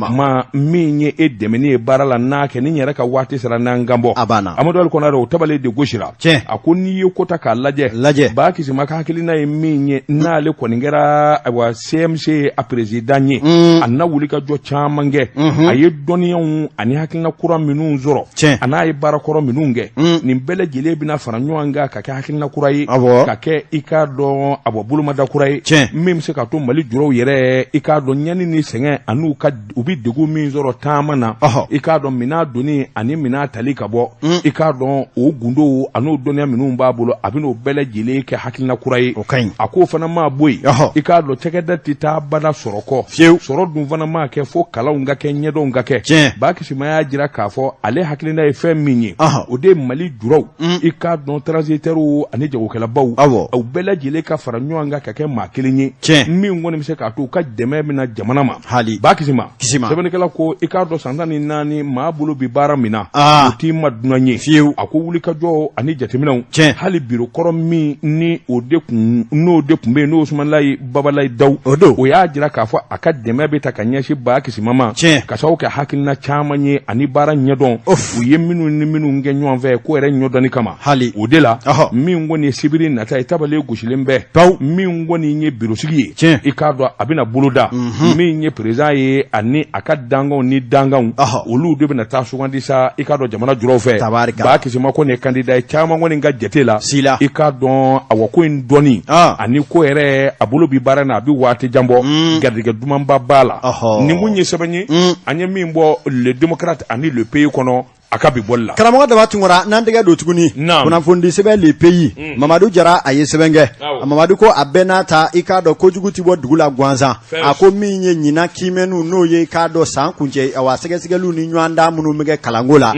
kuma min ye e dɛmɛ ye baara la n'a kɛ ni n yɛrɛ ka waati sera n'an kanbɔ Amadu Ali Konare o tabalen de gosira a ko n'i ye kota k'a lajɛ ba Kisima ka hakilina ye min ye n'ale kɔni kɛra ayiwa CMC a président ye a na wulikajɔ caman kɛ a ye dɔnniyaw ani hakilina kura minnu sɔrɔ a n'a ye baara kɔrɔ minnu kɛ nin bɛɛ lajɛlen bɛna fara ɲɔgɔn kan ka kɛ hakilina kura ye ka kɛ i k'a dɔn a bɔ bolomada kura ye min bɛ se ka to Mali juraw yɛrɛ i k'a dɔn ɲani ni sɛgɛn ani u bɛ degun min sɔrɔ taama na i k'a dɔn minɛn donni ani minɛn tali ka bɔ i k'a dɔn o gundo a n'o dɔnniya minnu b'a bolo a bɛ n'o bɛɛ lajɛlen kɛ hakilina kura ye a k'o fana ma bɔ yen i k'a dɔn cɛkɛda tɛ taa bada sɔrɔ kɔ sɔrɔ dun fana ma kɛ fo kalanw ka kɛ ɲɛdɔn ka kɛ ba Kisima y'a jira k'a fɔ ale hakilina ye fɛn min ye o de Mali juraw i k'a dɔn transitaires ani jagokɛlabaw aw bɛɛ lajɛlen ka fara ɲɔgɔn kan ka kɛ maa kelen ye min kɔni bɛ se k'a to u ka dɛmɛ bɛna jamana ma ba Kisima sɛbɛnnikɛla ko i k'a dɔn san 14 maa bolo bi baara min na o t'i ma dunan ye a ko wulikajɔ ani jateminɛw hali biro kɔrɔ min ni n'o de kun bɛ yen n'o Usumalayi Babalayi Dawu o y'a jira k'a fɔ a ka dɛmɛ bɛ ta ka ɲɛsin ba Kisima ma ka sababu kɛ hakilina caman ye ani baara ɲɛdɔn u ye minnu ni minnu kɛ ɲɔgɔn fɛ ko yɛrɛ ɲɔdɔnni kama o de la min kɔni ye sibiri nata ye tabalen gosilen bɛɛ min kɔni ye birosigi ye i k'a dɔn a bɛna boloda min ye président ye ani a ka danganw ni danganw olu de bɛna taa sugandi sa i k'a dɔn jamana juraw fɛ ba Kisima kɔni ye candidat ye caman kɔni ka jate la i k'a dɔn a ko in dɔnni ani ko yɛrɛ a bolo bi baara na a bɛ waati jan bɔ garijɛgɛ dumanba b'a la nin kun ye sɛbɛn ye an ye min bɔ le démocrate ani le pays kɔnɔ a ka bi bɔli la karamɔgɔ Daba Tunkara n'an tɛgɛ don tuguni kunnafoni sɛbɛn le pays Mamadu Jara a ye sɛbɛn kɛ Mamadu ko a bɛɛ n'a ta i k'a dɔn kojugu ti bɔ dugu la gansan a ko min ye ɲina kiimɛnnu n'o ye i k'a dɔn san kuncɛ awa sɛgɛsɛgɛliw ni ɲɔgɔn da minnu bɛ kɛ kalanko la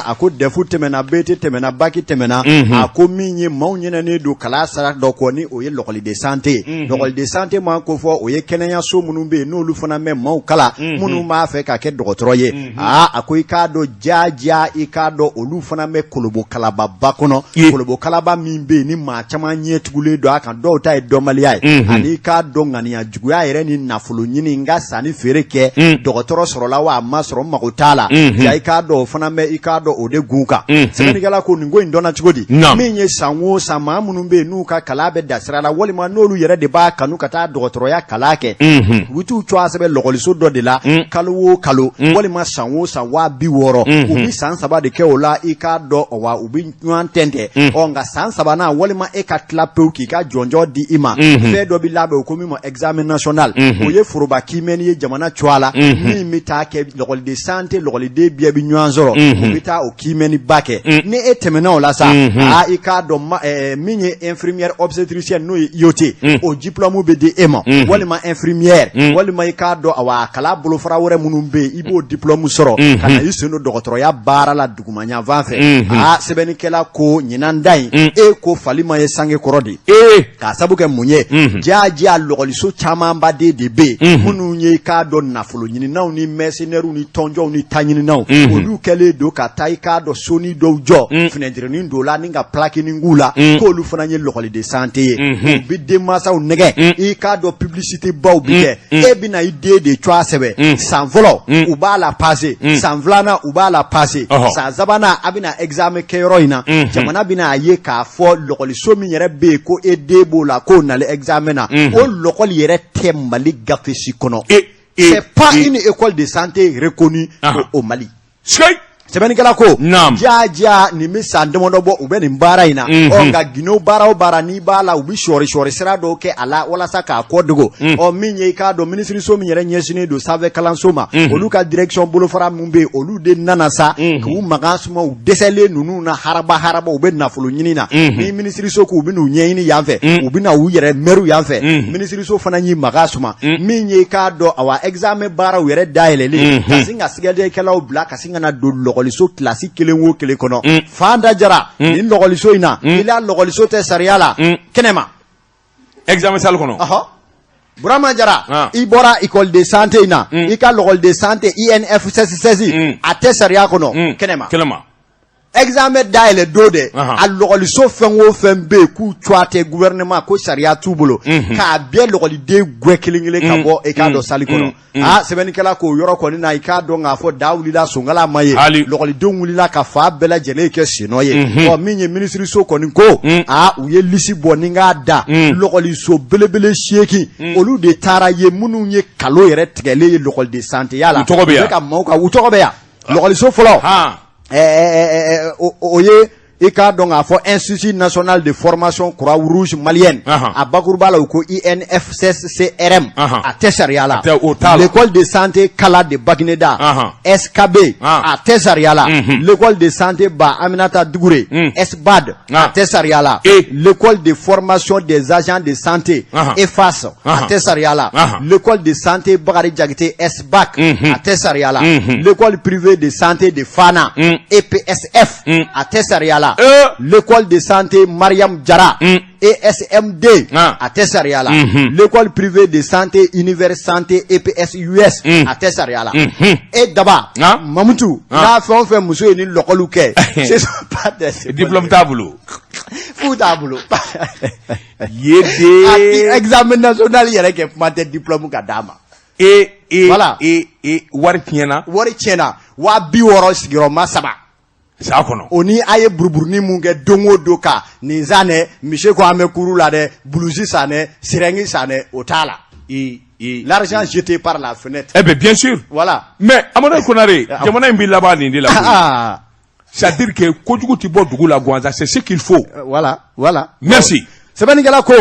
a ko DEF tɛmɛna BT tɛmɛna BAC tɛmɛna a ko min ye maaw ɲinɛnen don kalan sara dɔ kɔ ni o ye l'école de santé l'école de santé ma ko fɔ o ye kɛnɛyaso minnu bɛ yen n'olu fana bɛ maaw kala minnu b'a fɛ ka kɛ dɔgɔtɔrɔ ye a ko i k'a dɔn jaaja i k'a dɔn olu fana bɛ Kolobo kalababa kɔnɔ Kolobo kalaba min bɛ yen ni maa caman ɲɛ tugulen don a kan dɔw ta ye dɔnbaliya ye ani i k'a dɔn ŋaniya juguya yɛrɛ ni nafolo ɲini n ka sanni feere kɛ dɔgɔtɔrɔ sɔrɔla wa a ma sɔrɔ mago t'a la ja i k'a dɔn o fana bɛ i k'a dɔn o de gun kan sɛbɛnnikɛla ko nin ko in dɔnna cogo di min ye san o san maa minnu bɛ yen n'u ka kalan bɛ da sira la walima n'olu yɛrɛ de b'a kanu ka taa dɔgɔtɔrɔya kalan kɛ u t'u co a sɛbɛn lɔgɔliso dɔ de la kalo o kalo walima san o san 600 u bɛ san 3 de kɛ o la i k'a dɔn wa u bɛ ɲɔgɔn tɛntɛn nka san 3nan walima e ka tila pewu k'i ka jɔnjɔ di i ma fɛn dɔ bɛ labɛn o ko min ma examen national o ye foroba kiimɛnni ye jamana co a la min bɛ taa kɛ l'école de santé l'école-den bɛɛ bɛ ɲɔgɔn sɔrɔ o bɛ taa o kiimɛnni ba kɛ ni e tɛmɛna o la sa i k'a dɔn min ye infirmière obstétricienne n'o ye IOT o diplôme bɛ di e ma walima infirmière walima i k'a dɔn a kala bolofara wɛrɛ minnu bɛ yen i b'o diplôme sɔrɔ ka na i sen don dɔgɔtɔrɔya ba baara la dugumanya fan fɛ sɛbɛnnikɛla ko ɲinan da in e ko fali ma ye sange kɔrɔ de k'a sabu kɛ mun ye jaaja lɔgɔliso camanba de bɛ minnu ye k'a dɔn nafolo ɲininaw ni mercenaires ni tɔnjɔnw ni taɲininaw olu kɛlen don ka taa i k'a dɔn soni dɔw jɔ finɛndirinin dɔw la ni ka plakinin k'u la k'olu fana ye lɔgɔliden santé ye u bɛ denmansaw nɛgɛ i k'a dɔn publicité baw bi kɛ e bɛna i den de cogoya sɛbɛ san fɔlɔ u b'a la passer san filanan u b'a la passer san sabanan a bɛna examen kɛ yɔrɔ in na jamana bɛna a ye k'a fɔ lɔgɔliso min yɛrɛ bɛ yen ko e den b'o la k'o nalen examen na o lɔgɔli yɛrɛ tɛ Mali gafe si kɔnɔ c'est pas une école de santé reconnue au Mali. Sɛbɛnnikɛla ko jaaja nin bɛ san damadɔ bɔ u bɛ nin baara in na nka Guinée baara o baara n'i b'a la u bɛ sɔɔri sira dɔw kɛ a la walasa k'a kɔ dogo min ye i k'a dɔn minisiriso min yɛrɛ ɲɛsinnen don sanfɛ kalanso ma olu ka direction bolofara min bɛ yen olu de nana sa k'u makan suma u dɛsɛlen ninnu na haraba u bɛ nafolo ɲini na ni minisiriso k'u bɛ n'u ɲɛɲini yan fɛ u bɛ na u yɛrɛ mɛriw yan fɛ minisiriso fana y'i makan suma min ye i k'a dɔn awa examen baaraw yɛrɛ dayɛlɛlen ka sin ka sɛgɛsɛgɛkɛlaw bila ka sin ka na don lɔgɔliso kilasi kelen wo kelen kɔnɔ fanda jara ni lɔgɔliso in na i la lɔgɔliso tɛ sariya la kɛnɛma examen salle kɔnɔ Burama Jara i bɔra école de santé in na i ka lɔgɔli de santé INF16 a tɛ sariya kɔnɔ kɛnɛma examen dayɛlɛ don dɛ a lɔgɔliso fɛn o fɛn bɛ yen k'u cogoya tɛ gouvernement ko sariya t'u bolo k'a bɛɛ lɔgɔliden gɛn kelen ka bɔ i k'a dɔn sali kɔnɔ sɛbɛnnikɛla k'o yɔrɔ kɔni na i k'a dɔn k'a fɔ da wulila sonkala ma ye lɔgɔlidenw wulila ka fa bɛɛ lajɛlen kɛ senɔ ye min ye minisiriso kɔni ko u ye lisi bɔ ni k'a da lɔgɔliso belebele 8 olu de taara ye minnu ye kalo yɛrɛ tigɛlen ye lɔgɔliden santé ya la u tɔgɔ bɛ yan lɔgɔliso fɔlɔ o ye i k'a dɔn k'a fɔ Institut National de Formation Croix-Rouge Malienne a bakuruba la u ko INF16CRM a tɛ sariya la l'école de santé Kala de Bagineda SKB a tɛ sariya la l'école de santé Ba Aminata Dugure SBAD a tɛ sariya la l'école de formation des agents de santé EFAS a tɛ sariya la l'école de santé Bakari Diakité SBAC a tɛ sariya la l'école privée de santé de Fana EPSF a tɛ sariya la l'école de santé Mariam Jara ESMD a tɛ sariya la l'école privée de santé Univers Santé EPSUS a tɛ sariya la e daba Mamutu n'a fɛn o fɛn muso ye ni lɔgɔliw kɛ c'est pas des diplôme t'a bolo fu t'a bolo yede examen national yɛrɛ kɛ kuma tɛ diplôme ka d'a ma voilà wari tiɲɛna 260 sigiyɔrɔma 3 sa kɔnɔ o ni a ye buruburunin mun kɛ don o don ka nin san dɛ misi ko an bɛ kuru la dɛ bulusi san dɛ sirɛngi san dɛ o t'a la l'argent jeté par la fenêtre eh bien bien sûr voilà mais Amadu Konare jamana in bɛ laban nin de la c'est-à-dire que kojugu ti bɔ dugu la gansan c'est ce qu'il faut voilà merci sɛbɛnnikɛla ko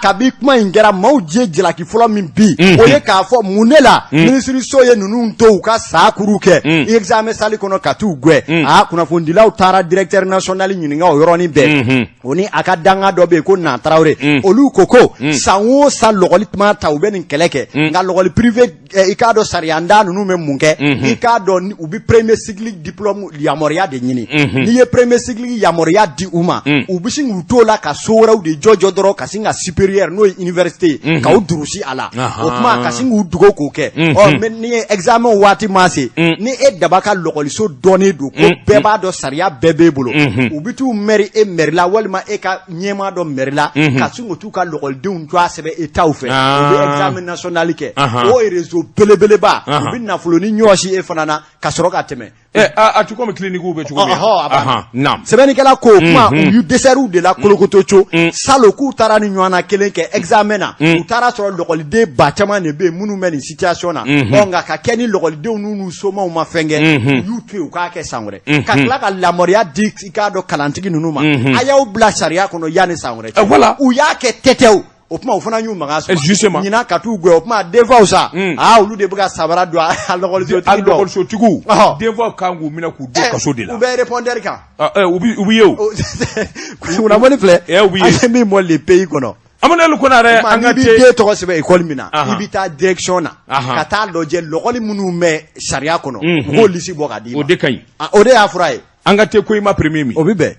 kabi kuma in kɛra maaw je jalaki fɔlɔ min bi o ye k'a fɔ mun de la minisiriso ye ninnu to u ka sa kuru kɛ examen salle kɔnɔ ka t'u gɛn kunnafonidilaw taara directeur national ɲininka o yɔrɔnin bɛɛ o ni a ka danga dɔ bɛ yen ko Na Tarawele olu ko san o san lɔgɔli tuma ta u bɛ nin kɛlɛ kɛ nka lɔgɔli privé i k'a dɔn sariyanda ninnu bɛ mun kɛ i k'a dɔn u bɛ premier cycle diplôme yamaruya de ɲini n'i ye premier cycle yamaruya di u ma u bɛ sin k'u to la ka so wɛrɛw de jɔjɔ dɔrɔn ka sin ka supérieur n'o ye université ye k'aw durusi a la o tuma ka sin k'u dogo k'o kɛ mais ni ye examen waati ma se ni e daba ka lɔgɔliso dɔnnen don ko bɛɛ b'a dɔn sariya bɛɛ b'e bolo u bɛ t'u mɛri e mɛri la walima e ka ɲɛmaa dɔ mɛri la ka sin ka t'u ka lɔgɔlidenw to a sɛbɛn État fɛ u bɛ examen national kɛ o réseau belebeleba u bɛ nafolo ni ɲɔsi e fana na ka sɔrɔ ka tɛmɛ a tu komi clinique bɛ cogo min sɛbɛnnikɛla ko kuma u y'u dɛsɛriw de la kolokotoco salo k'u taara ni ɲɔgɔn na kelen kɛ examen na u taara sɔrɔ lɔgɔliden ba caman de bɛ yen minnu bɛ nin situation na nka ka kɛ ni lɔgɔlidenw n'u somɔgɔw ma fɛn kɛ u y'u to yen u k'a kɛ san wɛrɛ ka tila ka lamɔriya di i k'a dɔn kalantigi ninnu ma a y'aw bila sariya kɔnɔ yanni san wɛrɛ cɛ u y'a kɛ tɛtɛw o kuma o fana y'u makan sɔrɔ ɲinan ka t'u gɛn o kuma denfaw sa olu de bɛ ka sabara don a lɔgɔlisotigiw denfaw kan k'u minɛ k'u don kaso de la u bɛ répondeur kan u bɛ ye o kunnafoni filɛ an ye min bɔ le pays kɔnɔ Amadou Konare angati to sebe école mina ibita direction na kata loje lokoli munu me sharia kono ko lisi bo kadi o de kay o de afraye angate ko ima premier mi obibe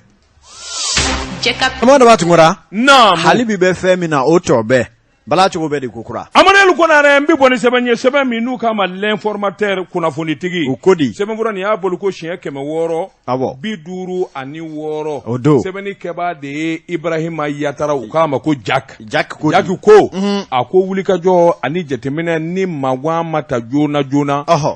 Amada batungora na halibi be femina o tobe bala chugo be de kokura Amadou Konare mbi boni sebanye sebe mi nu kama l'informateur kuna fonitigi ukodi sebe ngura ni abolu ko chien keme woro abo biduru ani woro sebe ni keba de Ibrahima Yatara ukama ko Jack ko ako wulika jo ani jetemene ni magwa mata jona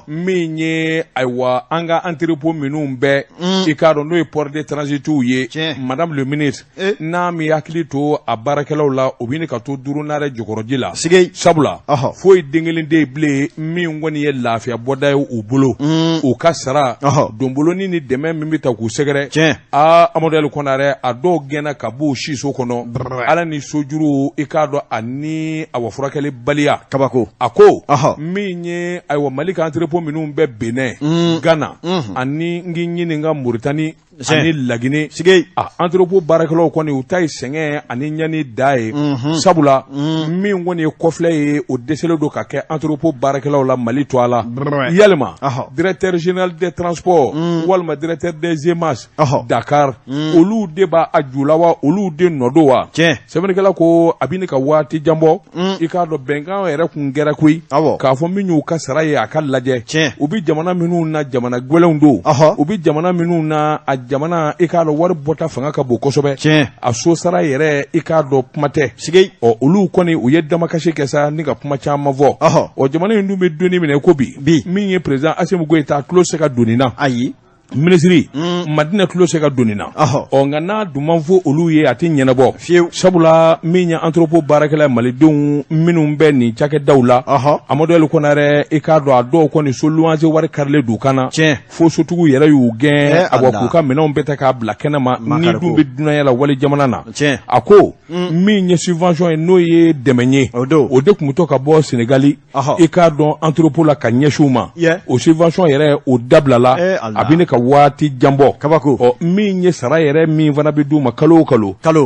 minye aiwa anga entrepôt minum be ikaro no port de transit ye madame le ministre na mi yakilito abarakelaw la obini ka to duru nare jokoroji la sabula foi dengelinde ble mi ngoni ye lafia boda u bolo o kasara dombolo ni deme mi ta ku segere Amadou Konare ado gena kabu shiso kono ala ni sojuru ikado ani awafurakele balia kabako ako minye aiwa malika entrepôt minum be Benin Ghana ani nginyini nga Mauritanie ani lagine entrepôt barakelo ko ni utai senge ani nyani dai sabula min woni kofle ye o desele do ka ke entrepôt barakelo la Mali to ala yalma directeur général des transports walma directeur des EMAS Dakar olu deba ajulawa olu de nodowa sebenekala ko abini ka wati jambo ikado benga ere kungera kui ka fo minyu kasara ye akal laje ubi jamana minu na jamana gwelendo ubi jamana minu na jamana ikado war bota fanga ka bo kosobe a so sara yere ikado pumate o olu koni u yedda makashe kesa ninga puma chama vo o jamana ndu be doni mine ko bi minye president Assimi Goïta close ka donina ayi ministry madina tulo se ka donina o ngana dumanfo olu ye ati nyenabo sabula minya entrepôt barakela malidenw minnu bɛ ni cake dawla Amadou Konare ikado ado ko ni soluanze wari karle du kana fo sotugu yɛrɛ y'u gɛn abaku ka minɛnw bɛ ta ka bila kɛnɛma ni dun bɛ dunaya la wali jamana na a ko min ye subvention ye n'o ye dɛmɛ o de kun to ka bɔ Senegali ikado entrepôt la ka ɲɛsiw ma o subvention yɛrɛ o dablala abine ka waati jambo kabako min ye sara yɛrɛ min fana bɛ d'u ma kalo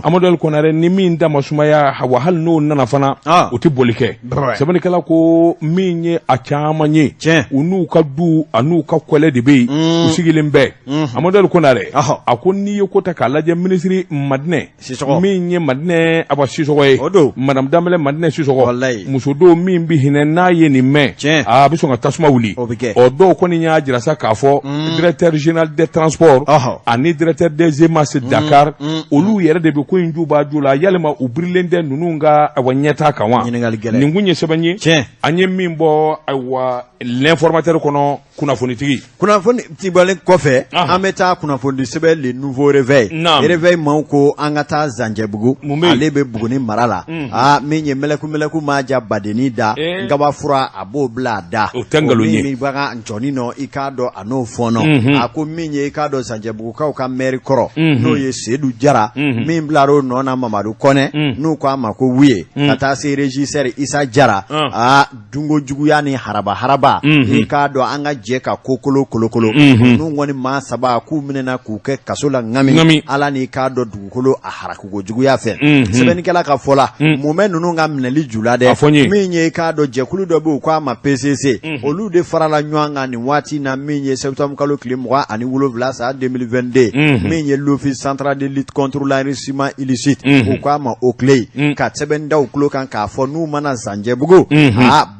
Amadou Konare ni min da masumaya wa hali n'o nana fana o tɛ boli kɛ sɛbɛnnikɛla ko min ye a caman ye u n'u ka du a n'u ka kɔlɛ de bɛ yen u sigilen bɛɛ Amadou Konare a ko n'i ye ko ta k'a lajɛ ministre Madinɛ min ye Madinɛ aba Sisɔgɔ ye madame Dembele Madinɛ Sisɔgɔ muso dɔw min bɛ hinɛ n'a ye nin mɛn a bɛ sɔn ka tasuma wuli o dɔw kɔni y'a jira sa k'a fɔ directeur général des transports ani directeur des EMAS Dakar olu yɛrɛ de bɛ ko in juba ju la yalima u birilen tɛ ninnu ka awa ɲɛta kan wa nin kun ye sɛbɛn ye an ye min bɔ awa l'informateur kɔnɔ kunnafonitigi tibalen kɔfɛ an bɛ taa kunnafoni sɛbɛn le nouveau réveil réveil maaw ko an ka taa Zanjɛbugu ale bɛ Buguni mara la min ye mɛlɛku ma ja badeni da ngaba fura a b'o bila a da o tɛ nkalon ye min baga njɔni nɔ i k'a dɔn a n'o fɔnɔ a ko min ye i k'a dɔn Zanjɛbugukaw ka maire kɔrɔ n'o ye Seydou Jara min bilar'o nɔ na Mamadu Kɔnɛ n'u ko a ma ko wuye ka taa se régisseur Isa Jara dungo juguya ni haraba i k'a dɔn an ka jɛ ka kokolo kolokolo n'u kɔni maa saba k'u minɛna k'u kɛ kaso la ŋami ala ni k'a dɔn dugukolo a harakogo juguya fɛ sɛbɛnnikɛla ka fɔ la mumɛ ninnu ka minɛli jula dɛ min ye i k'a dɔn jɛkulu dɔ bɛ u k'a ma PCC olu de farala ɲɔgɔn kan nin waati na min ye septembre kalo tile 27 sa 2022 min ye l'office central de lutte contre l'enrichissement illicite u k'a ma o clé ka sɛbɛn da u tulo kan k'a fɔ n'u mana Zanjɛbugu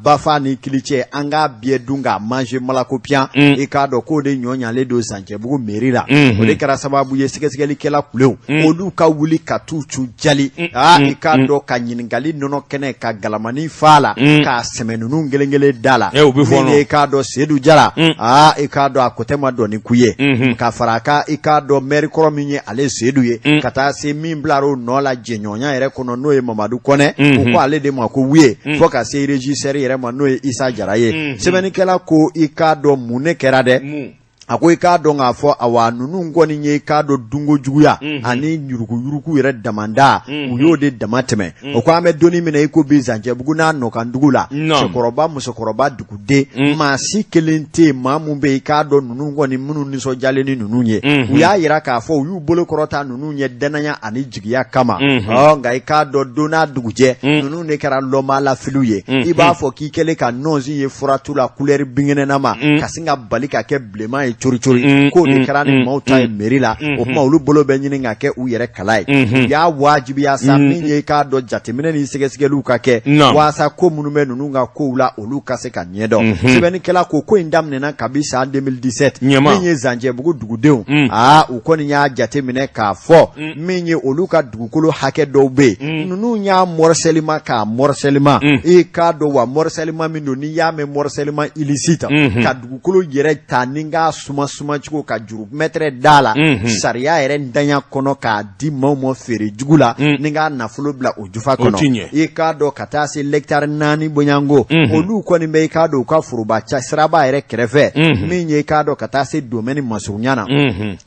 bafa ni kilicɛ an k'a biɛ dun k'a manger malakopiyan i k'a dɔn k'o de ɲɔ ɲalen don Zanjɛbugu mairie la o de kɛra sababu ye sɛgɛsɛgɛlikɛla kulew olu ka wuli ka t'u cu jali i k'a dɔn ka ɲininkali nɔnɔ kɛnɛ ka galamani fa la k'a sɛmɛ ninnu kelen da la min ye i k'a dɔn Seydou Jara i k'a dɔn a kotɛ ma dɔn ni ku ye ka fara a kan i k'a dɔn maire kɔrɔ min ye ale Seydou ye ka taa se min bilar'o nɔ la jɛɲɔgɔnya yɛrɛ kɔnɔ n'o ye Mamadu Kɔnɛ u ko ale de ma ko wuye fo ka se régisseur yɛrɛ ma n'o ye Isa Jara ye sɛbɛnnikɛla ko i k'a dɔn mun ne kɛra dɛ a ko i k'a dɔn k'a fɔ awa ninnu kɔni ye i k'a dɔn dunko juguya ani yuruku yɛrɛ damanda u y'o de dama tɛmɛ o ko an bɛ donni min na i ko bi Zancɛbugu n'a Nɔkandugu la cɛkɔrɔba musokɔrɔba duguden maa si kelen tɛ yen maa mun bɛ i k'a dɔn ninnu kɔni minnu nisɔndiyalen ni ninnu ye u y'a yira k'a fɔ u y'u bolo kɔrɔta ninnu ye danaya ani jigiya kama nka i k'a dɔn don n'a dugujɛ ninnu de kɛra lɔmalafiliw ye i b'a fɔ k'i kɛlen ka nɔnsi ye furatu la couleur binkɛnɛnama ka sin ka bali ka kɛ bilenman ye cori cori k'o de kɛra ni maaw ta ye mairie la o kuma olu bolo bɛ ɲini ka kɛ u yɛrɛ kala ye u y'a wajibiya sa min ye i k'a dɔn jateminɛ ni sɛgɛsɛgɛliw ka kɛ walasa ko minnu bɛ ninnu ka kow la olu ka se ka ɲɛdɔn sɛbɛnnikɛla ko in daminɛna kabi san 2017 min ye Zancɛbugu dugudenw u kɔni y'a jateminɛ k'a fɔ min ye olu ka dugukolo hakɛ dɔw bɛ yen ninnu y'a morcellement k'a morcellement i k'a dɔn wa morcellement min don n'i y'a mɛn morcellement illicite ka dugukolo yɛrɛ ta ni k'a suma cogo ka juru mètre da la sariya yɛrɛ ntanya kɔnɔ k'a di maaw ma feere jugu la ni k'a nafolo bila o jufa kɔnɔ i k'a dɔn ka taa se hectare 4 bonyango olu kɔni bɛ i k'a dɔn u ka foroba siraba yɛrɛ kɛrɛfɛ min ye i k'a dɔn ka taa se domaine masurunya na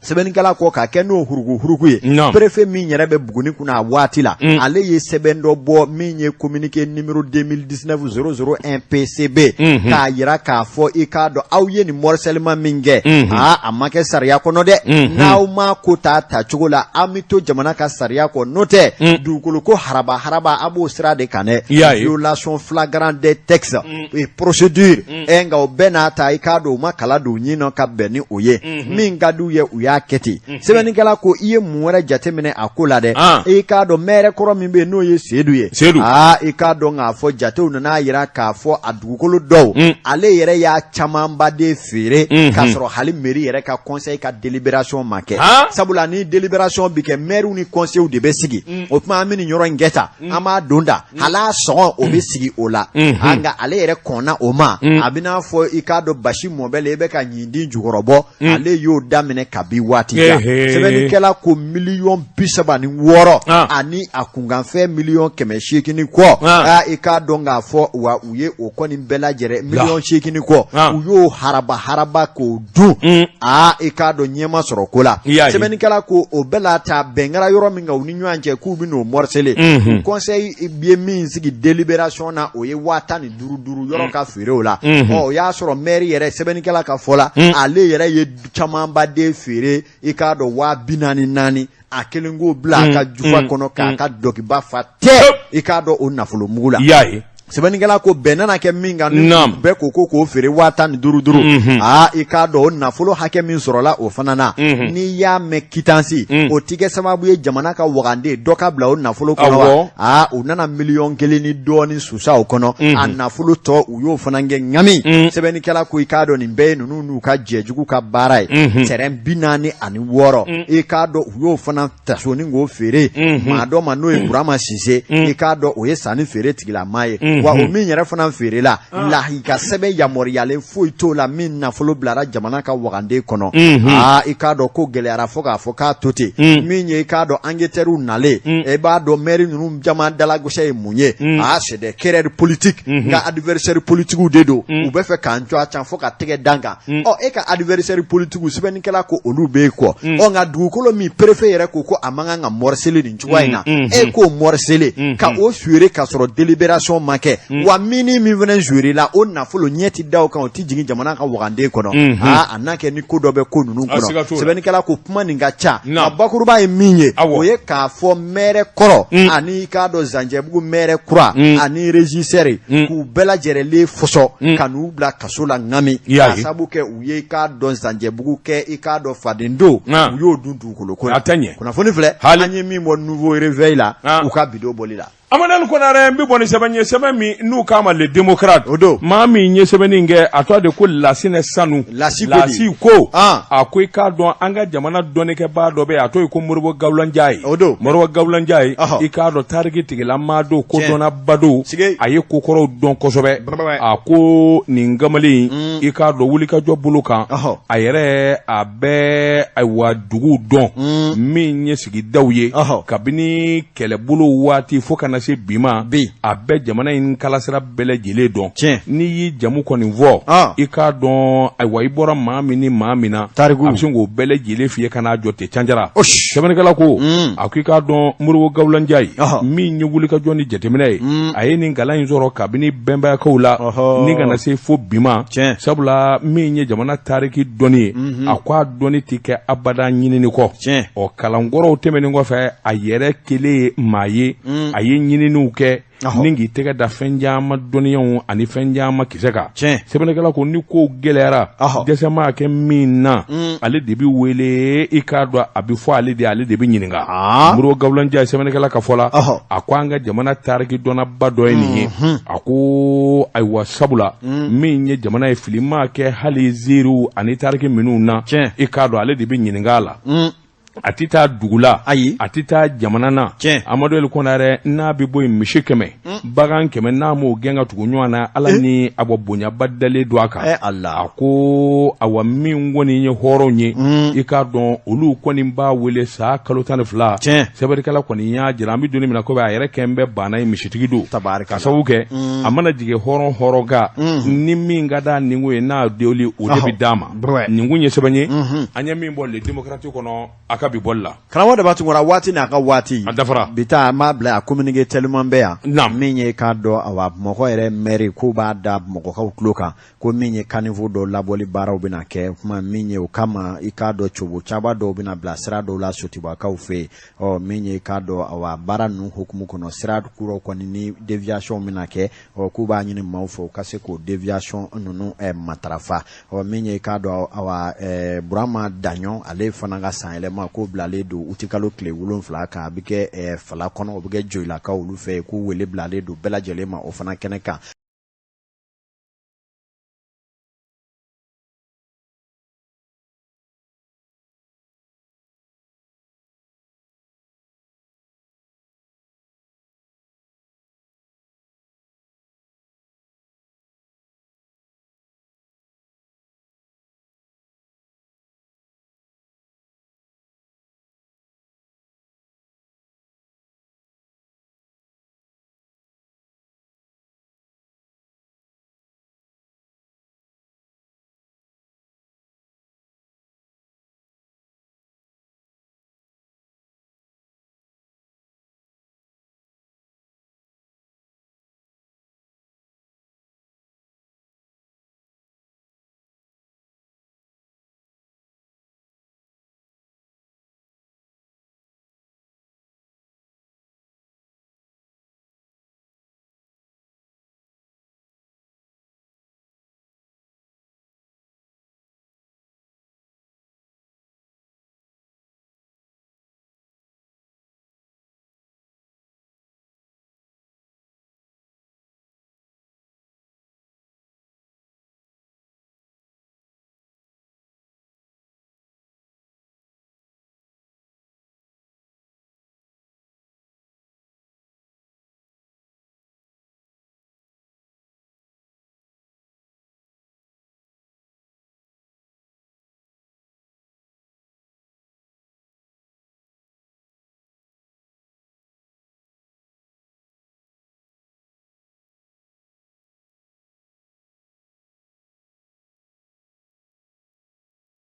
sɛbɛnnikɛla kɔ k'a kɛ n'o huruku ye préfet min yɛrɛ bɛ Buguni kunna a waati la ale ye sɛbɛn dɔ bɔ min ye communiqué numéro 2019-001 PCB k'a yira k'a fɔ i k'a dɔn aw ye nin morcellement min kɛ a ma kɛ sariya kɔnɔ dɛ n'aw ma ko ta cogo la an bɛ to jamana ka sariya kɔ n'o tɛ dugukolo ko haraba a b'o sira de kan dɛ violation flagrant des textes et procédure nka o bɛɛ n'a ta i k'a dɔn u ma kala don ɲin na ka bɛn ni o ye min ka d'u ye u y'a kɛ ten sɛbɛnnikɛla ko i ye mun wɛrɛ jateminɛ a ko la dɛ i k'a dɔn maire kɔrɔ min bɛ yen n'o ye Sedu ye i k'a dɔn k'a fɔ jatew nana yira k'a fɔ a dugukolo dɔw ale yɛrɛ y'a camanba de feere k'a sɔrɔ hali mairie yɛrɛ ka conseil ka délibération ma kɛ sabula ni délibération bi kɛ maires ni conseils de bɛ sigi o tuma an bɛ nin yɔrɔ in kɛ tan an b'a don da hal'a sɔngɔ o bɛ sigi o la nka ale yɛrɛ kɔnna o ma a bɛ n'a fɔ i k'a dɔn basi mɔbɛlɛ i bɛ ka ɲindi jukɔrɔ bɔ ale y'o daminɛ kabi waati la sɛbɛnnikɛla ko 36,000,000 ani a kunkanfɛn 800,000 kɔ i k'a dɔn k'a fɔ wa u ye o kɔni bɛɛ lajɛlen 800,000 kɔ u y'o haraba k'o dun i k'a dɔn ɲɛma sɔrɔ ko la sɛbɛnnikɛla ko o bɛɛ la ta bɛnkɛra yɔrɔ min kan u ni ɲɔgɔn cɛ k'u bɛ n'o morceler conseil ye min sigi délibération na o ye 15,000 yɔrɔ ka feere o la o y'a sɔrɔ maire yɛrɛ sɛbɛnnikɛla ka fɔ la ale yɛrɛ ye camanba de feere i k'a dɔn 44,000 a kelen k'o bila a ka jufa kɔnɔ k'a ka dɔkiba fa tɛ i k'a dɔn o nafolo mugu la sɛbɛnnikɛla ko bɛn nana kɛ min kan bɛɛ ko k'o feere 15,000 i k'a dɔn o nafolo hakɛ min sɔrɔla o fana na n'i y'a mɛn quittance o tɛ kɛ sababu ye jamana ka waganden dɔ ka bila o nafolo kɔnɔ wa u nana 1,000,000 ni dɔɔni susa o kɔnɔ a nafolo tɔ u y'o fana kɛ ŋami sɛbɛnnikɛla ko i k'a dɔn nin bɛɛ ye ninnu n'u ka jɛjugu ka baara ye terrain 46 i k'a dɔn u y'o fana taso ni k'o feere maa dɔ ma n'o ye Burama Sise i k'a dɔn o ye sanni feere tigilama ye wa o min yɛrɛ fana feere la lahi ka sɛbɛn yamaruyalen foyi t'o la min nafolo bilara jamana ka waganden kɔnɔ i k'a dɔn ko gɛlɛyara fo k'a fɔ k'a to ten min ye i k'a dɔn enquêteurs nalen i b'a dɔn maire ninnu caman dalagosi ye mun ye c'est des querelles politiques nka adversaires politiques de don u bɛ fɛ k'an jɔ a can fo ka tɛgɛ dan kan e ka adversaires politiques sɛbɛnnikɛla ko olu b'e kɔ nka dugukolo min préfet yɛrɛ ko a man kan ka morceler nin cogoya in na e k'o morceler ka o feere ka sɔrɔ délibération ma kɛ wa mini min fana jouer la o nafolo ɲɛ ti da o kan o ti jigin jamana ka waganden kɔnɔ a n'a kɛ ni ko dɔ bɛ ko ninnu kɔnɔ sɛbɛnnikɛla ko kuma nin ka ca a bakuruba ye min ye o ye k'a fɔ maire kɔrɔ ani k'a dɔn Zancɛbugu maire kura ani régisseur k'u bɛɛ lajɛlen fɔsɔ ka n'u bila kaso la ŋami k'a sabu kɛ u ye i k'a dɔn Zancɛbugu kɛ i k'a dɔn faden don u y'o dun dugukolo ko la kunnafoni filɛ an ye min bɔ nouveau réveil la u ka bidon bɔli la Amadou Konare n bɛ bɔ ni sɛbɛn ye sɛbɛn min n'u k'a ma le démocrate o don maa min ye sɛbɛnnin kɛ a tɔgɔ de ko Lassinɛ Sanu Lasi ko a ko i k'a dɔn an ka jamana dɔnnikɛbaa dɔ bɛ yen a tɔgɔ ye ko Moribo Gawula Njaye o don Moribo Gawula Njaye i k'a dɔn tariki tigilama don kodɔnnaba don a ye kokɔrɔw dɔn kosɛbɛ a ko nin kamalen i k'a dɔn wulikajɔ bolo kan a yɛrɛ a bɛ ayiwa duguw dɔn min ye sigidaw ye kabini kɛlɛbolo waati fo ka na se bima a bɛɛ jamana in kalasira bɛɛ lajɛlen dɔn n'i y'i jamu kɔni fɔ i k'a dɔn ayiwa i bɔra maa min ni maa min na a bɛ se k'o bɛɛ lajɛlen f'i ye ka n'a jɔ ten canjara sɛbɛnnikɛla ko a ko i k'a dɔn Modibo Gawulanja ye min ye wulikajɔ ni jateminɛ ye a ye nin kalan in sɔrɔ kabini bɛnbanyakaw la ni kana se fo bima sabula min ye jamana tariki dɔnni ye a ko a dɔnni tɛ kɛ abada ɲinini kɔ ɔ kalankɔrɔw tɛmɛnen kɔfɛ a yɛrɛ kelen ye maa ye a ye ɲininiw kɛ ni k'i tɛgɛ da fɛn caman dɔnniyaw ani fɛn caman kisɛ kan sɛbɛnnikɛla ko ni ko gɛlɛyara dɛsɛ maa kɛ min na ale de bi wele i k'a dɔn a bi fɔ ale de bi ɲininka Modibo Gawulanja ye sɛbɛnnikɛla ka fɔ la a ko an ka jamana tariki dɔnnaba dɔ ye nin ye a ko ayiwa sabula min ye jamana ye fili maa kɛ hali ziiriw ani tariki minnu na i k'a dɔn ale de bi ɲininka a la a tɛ taa dugu la a tɛ taa jamana na Amadu Eli Konare n'a bɛ bɔ yen misi 100 bagan 100 n'a m'o gɛn ka tugu ɲɔgɔn na ala ni a bɔ bonyaba dalen don a kan a ko awa min kɔni ye hɔrɔnw ye i k'a dɔn olu kɔni b'a wele sa kalo 12 sɛbɛnnikɛla kɔni y'a jira an bɛ donni min na ko a yɛrɛ kɛn bɛ banna ye misitigi don ka sababu kɛ a mana jigin hɔrɔn kan ni min ka d'a ninko ye n'a deeli o de bɛ d'a ma ninkun ye sɛbɛn ye an ye min bɔ le démocrate kɔnɔ ka bi bɔli la karamɔgɔ de b'a tun kɔrɔ waati n'a ka waati a dafara bi taa an b'a bila a communiqué tellement bɛ yan min ye k'a dɔn awa Bamakɔ yɛrɛ maire ko b'a da Bamakɔkaw tulo kan ko min ye caniveau dɔ labɔli baaraw bɛna kɛ kuma min ye o kama i k'a dɔn cogo caba dɔw bɛna bila sira dɔw la Sotibakaw fɛ yen min ye k'a dɔn awa baara ninnu hukumu kɔnɔ sira kuraw kɔni ni déviation bɛna kɛ k'u b'a ɲini maaw fɛ u ka se k'o déviation ninnu matarafa min ye k'a dɔn awa Burama Daɲɔn ale fana ka san yɛlɛma ko bilalen don utikalo tile 7 kan a bɛ kɛ fala kɔnɔ o bɛ kɛ joyilakaw olu fɛ k'u wele bilalen don bɛɛ lajɛlen ma o fana kɛnɛ kan